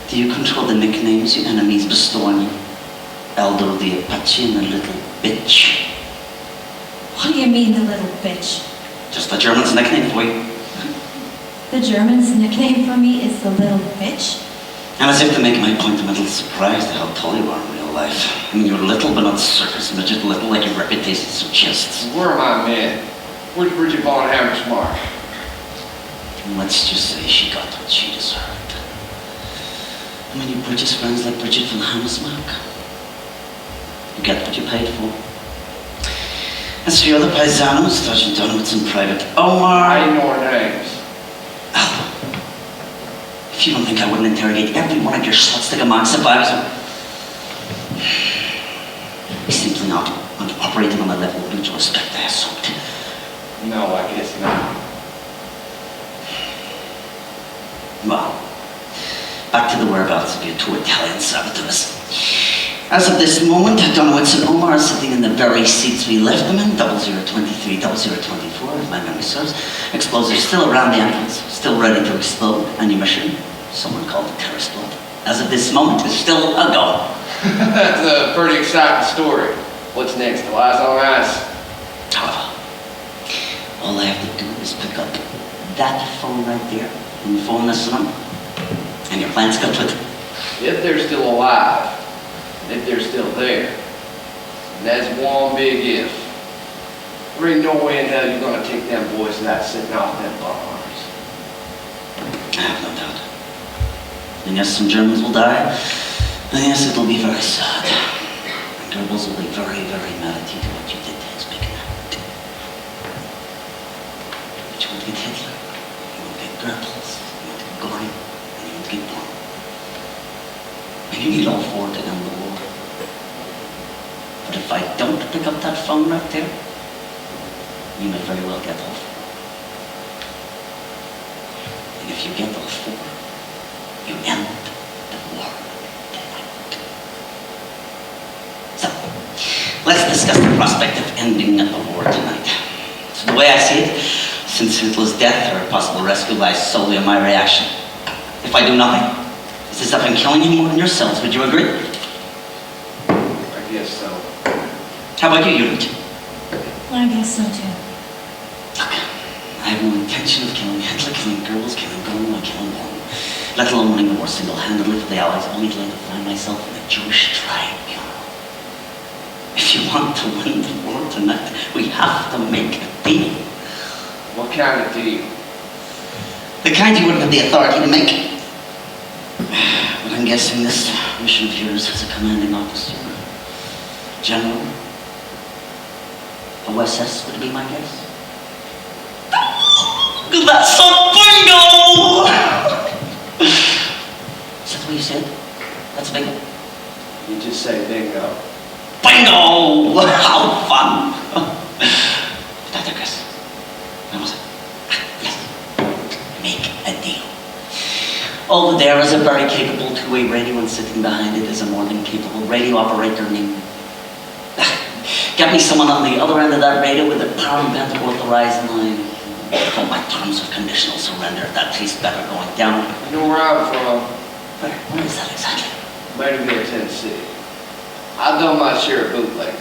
Do you control the nicknames your enemies bestow on you? Aldo the Apache and the little bitch. What do you mean, the little bitch? Just the German's nickname for you. The German's nickname for me is the little bitch? And as if to make my point, I'm a little surprised at how tall you are in real life. I mean, you're little, but not circus midget little like your reputation suggests. Where are my men? Where's Bridget Von Hammersmark? Let's just say she got what she deserved. I mean, you British friends like Bridget von Hammersmark. You get what you paid for. As for your other paisanos, Sergeant Donowitz in private, Omar... I know names. If you don't think I wouldn't interrogate every one of your swastika mark survivors, he's simply not operating on the level of mutual respect I assumed. No, I guess not. Well, back to the whereabouts of your two Italian saboteurs. As of this moment, Donowitz and Omar are sitting in the very seats we left them in, 0023, 0024, if my memory serves. Explosives still around the entrance, still ready to explode. And your mission, someone called the terrorist blood, as of this moment, is still a go. That's a pretty exciting story. What's next? The eyes on ice? All I have to do is pick up that phone right there, inform the son, and your plan's complete. If they're still alive, and if they're still there, and that's one big if. There ain't no way in hell you're gonna take them boys without sitting off them bombs. I have no doubt. And yes, some Germans will die, and yes, it'll be very sad. And Goebbels will be very, very mad at you for what you did to his big night. But you won't get Hitler, you won't get Goebbels, you won't get Goring, and you won't get Blum. And you need all four to end the war. But if I don't pick up that phone right there, you may very well get all four. And if you get all four, you end the war tonight. So, let's discuss the prospect of ending the war tonight. So the way I see it, since Hitler's death or possible rescue lies solely on my reaction. If I do nothing, this is up in killing him more than yourselves. Would you agree? I guess so. How about you, Unit? I guess so too. I have no intention of killing Hitler, killing Goebbels, killing Goring, or killing Blum. Let alone winning the war single-handedly for the Allies, only to later find myself in a Jewish tribunal. If you want to win the war tonight, we have to make a deal. What kind of deal? The kind you wouldn't have the authority to make. But I'm guessing this mission of yours has a commanding officer. General. OSS would be my guess. That's a bingo! Is that what you said? That's bingo? You just say bingo. Bingo! How fun! But I digress. What was it? Yes. Make a deal. Over there is a very capable two-way radio, and sitting behind it is a more than capable radio operator named... Get me someone on the other end of that radio with a power band to authorize my... call my terms of conditional surrender. That tastes better going down. You know where I'm from? Where is that exactly? Maynardville, Tennessee. I've done my share of bootlegging.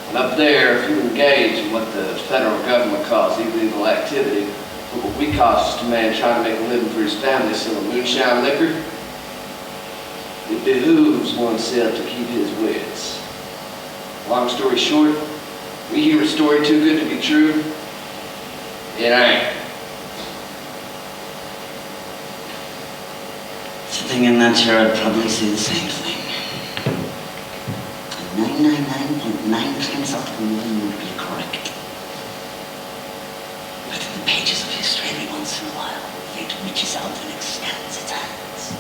And up there, if you engage in what the federal government calls illegal activity, what we call just a man trying to make a living for his family selling moonshine liquor, it behooves oneself to keep his wits. Long story short, we hear a story too good to be true. It ain't. Sitting in that chair, I'd probably say the same thing. 999.9 times out of 1 would be correct. But in the pages of history, every once in a while, fate reaches out and extends its hands.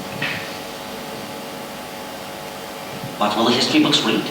What will the history books read?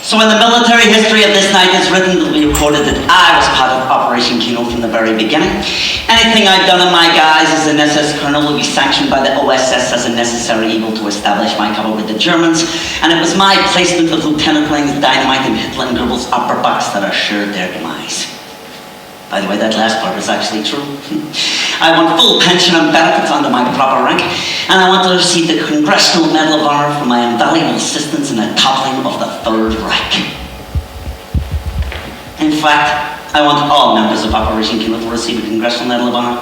So when the military history of this night is written, it will be recorded that I was part of Operation Kino from the very beginning. Anything I've done in my guise as an SS colonel will be sanctioned by the OSS as a necessary evil to establish my cover with the Germans, and it was my placement of Lieutenant Lang's dynamite in Hitler and Goebbels' upper box that assured their demise. By the way, that last part is actually true. I want full pension and benefits under my proper rank, and I want to receive the Congressional Medal of Honor for my invaluable assistance in the toppling of the Third Reich. In fact, I want all members of Operation Kino to receive a Congressional Medal of Honor.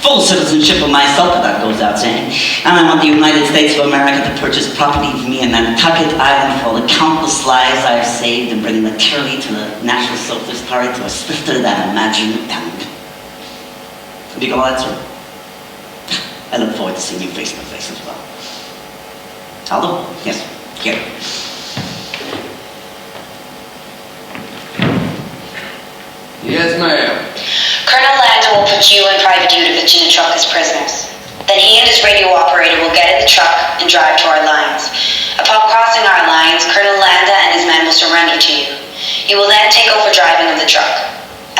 Full citizenship of myself, that goes out saying. And I want the United States of America to purchase property from me in Nantucket Island for all the countless lives I have saved and bring materially to the National Socialist Party to a swifter than imagined end. Have you got all that, sir? I look forward to seeing you face to face as well. Aldo? Yes, here. Yes, ma'am. Colonel Landa will put you and Private Yudovich in the truck as prisoners. Then he and his radio operator will get in the truck and drive to our lines. Upon crossing our lines, Colonel Landa and his men will surrender to you. You will then take over driving of the truck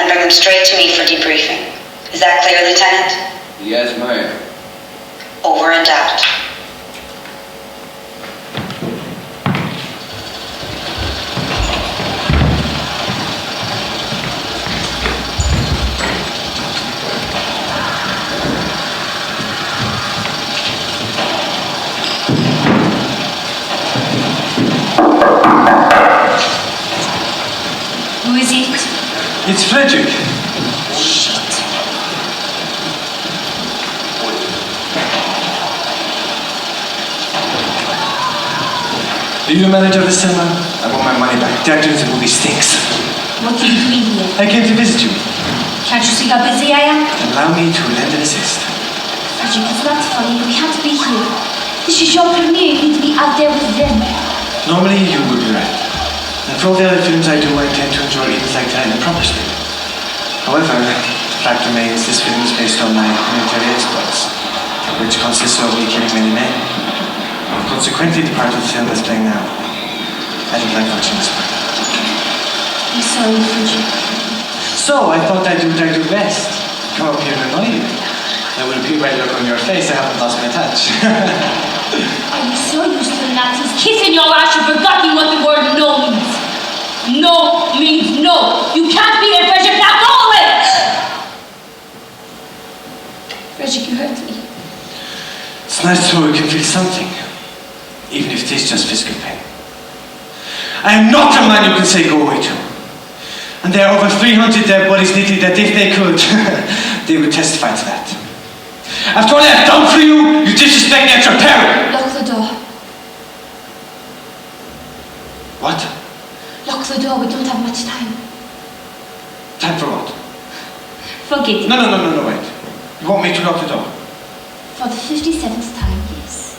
and bring them straight to me for debriefing. Is that clear, Lieutenant? Yes, ma'am. Over and out. Who is it? It's Frederick. Shit. Are you the manager of the cinema? I want my money back. The actor in the movie stinks. What are you doing here? I came to visit you. Can't you see how busy I am? Allow me to lend an assist. Frederick, it's not funny. We can't be here. This is your premiere. You need to be out there with them. Normally, you would be right. And for all the other films I do, I tend to enjoy evenings like that in a proper spirit. However, the fact remains this film is based on my military exploits, which consists of me killing many men. Consequently, the part of the film that's playing now, I don't like watching this part. I'm sorry, Frederick. So, I thought I'd do what I do best. Come up here and annoy you. I will appear by the look on your face, I haven't lost my touch. Are you so used to the Nazis kissing your ass you've forgotten what the word no means? No means no. You can't be a Frederick. Now go away! Frederick, you hurt me. It's nice to know we can feel something, even if it is just physical pain. I am not a man you can say go away to. And there are over 300 dead bodies neatly that if they could, they would testify to that. After all I've done for you, you disrespect me at your peril. Lock the door. What? Lock the door. We don't have much time. Time for what? Forget it. No, wait. You want me to lock the door? For the 57th time, yes.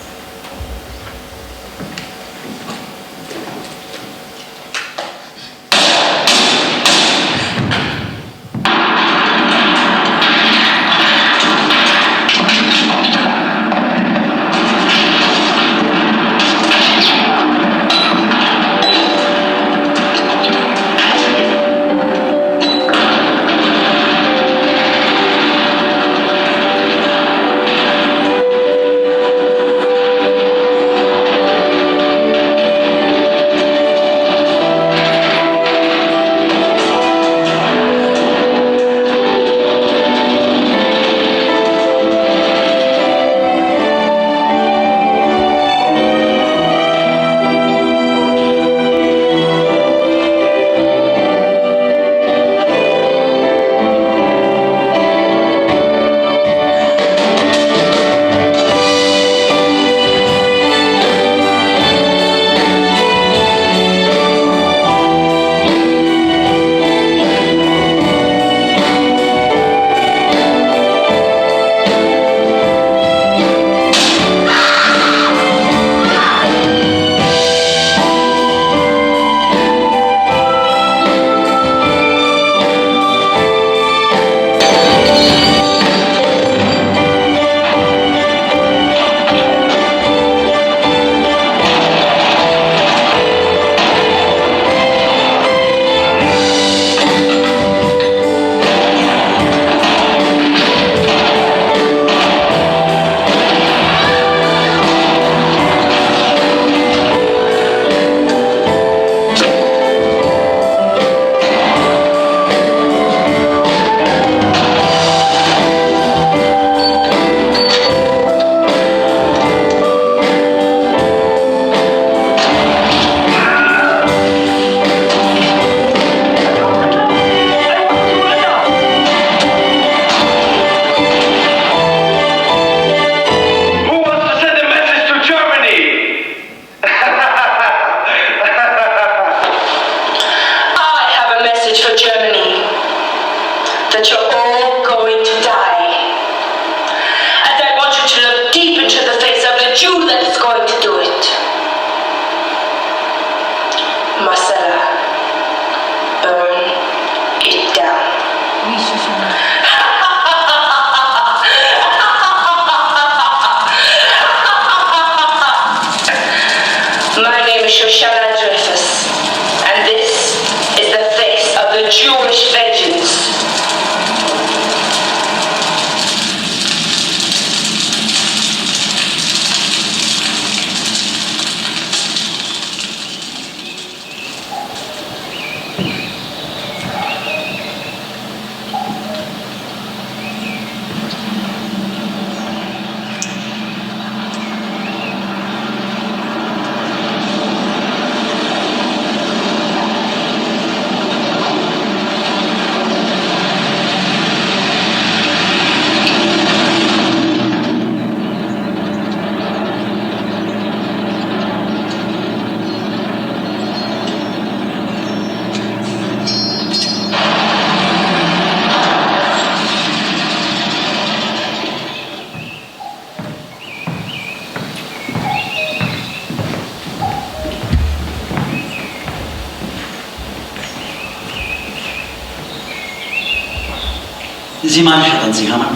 Sie marchano, si chiama.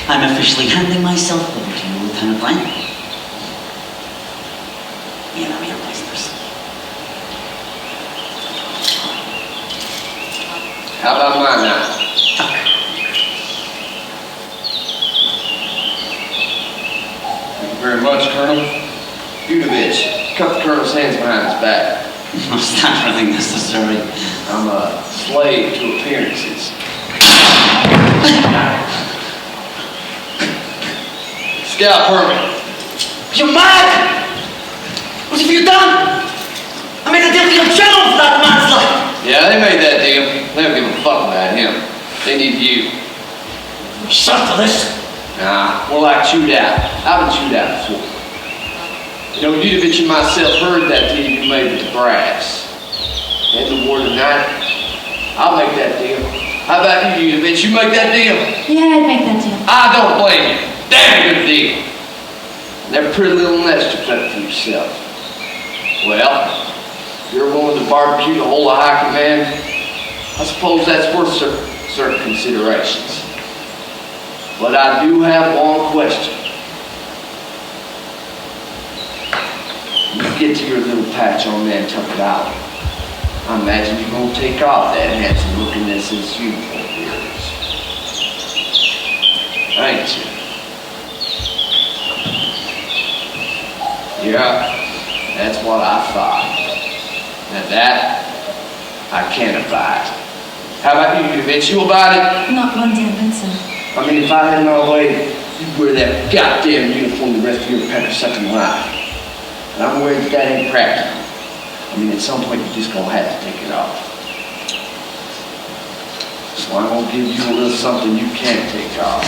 I'm officially handing myself over to you, Lieutenant Blank. You know your business. How about mine now? Thank you very much, Colonel. Udovich, cut the Colonel's hands behind his back. It's not really necessary. I'm a slave to appearances. Scout permit. You mad? What have you done? I made a deal with your general for that manslaughter. Yeah, they made that deal. They don't give a fuck about him. They need you. Shut for this. Nah, we're like chewed out. I've been chewed out before. You know, Udovich and myself heard that deal you made with the brass. And the war tonight, I'll make that deal. How about you, Udovich? You make that deal? Yeah, I'd make that deal. I don't blame you. Damn good deal. And that pretty little nest you took for yourself. Well, if you're willing to barbecue the whole of high command, I suppose that's worth certain considerations. But I do have one question. You get to your little patch on Nantucket Island. I imagine you're going to take off that handsome looking SS uniform of yours. Ain't you? Yeah, that's what I thought. Now that, I can't abide. How about you, Udovich? You about it? Not one damn bit, sir. I mean, if I had my way, you'd wear that goddamn uniform the rest of your pepper-sucking life. And I'm worried that ain't practical. I mean, at some point, you're just gonna have to take it off. So I'm gonna give you a little something you can't take off.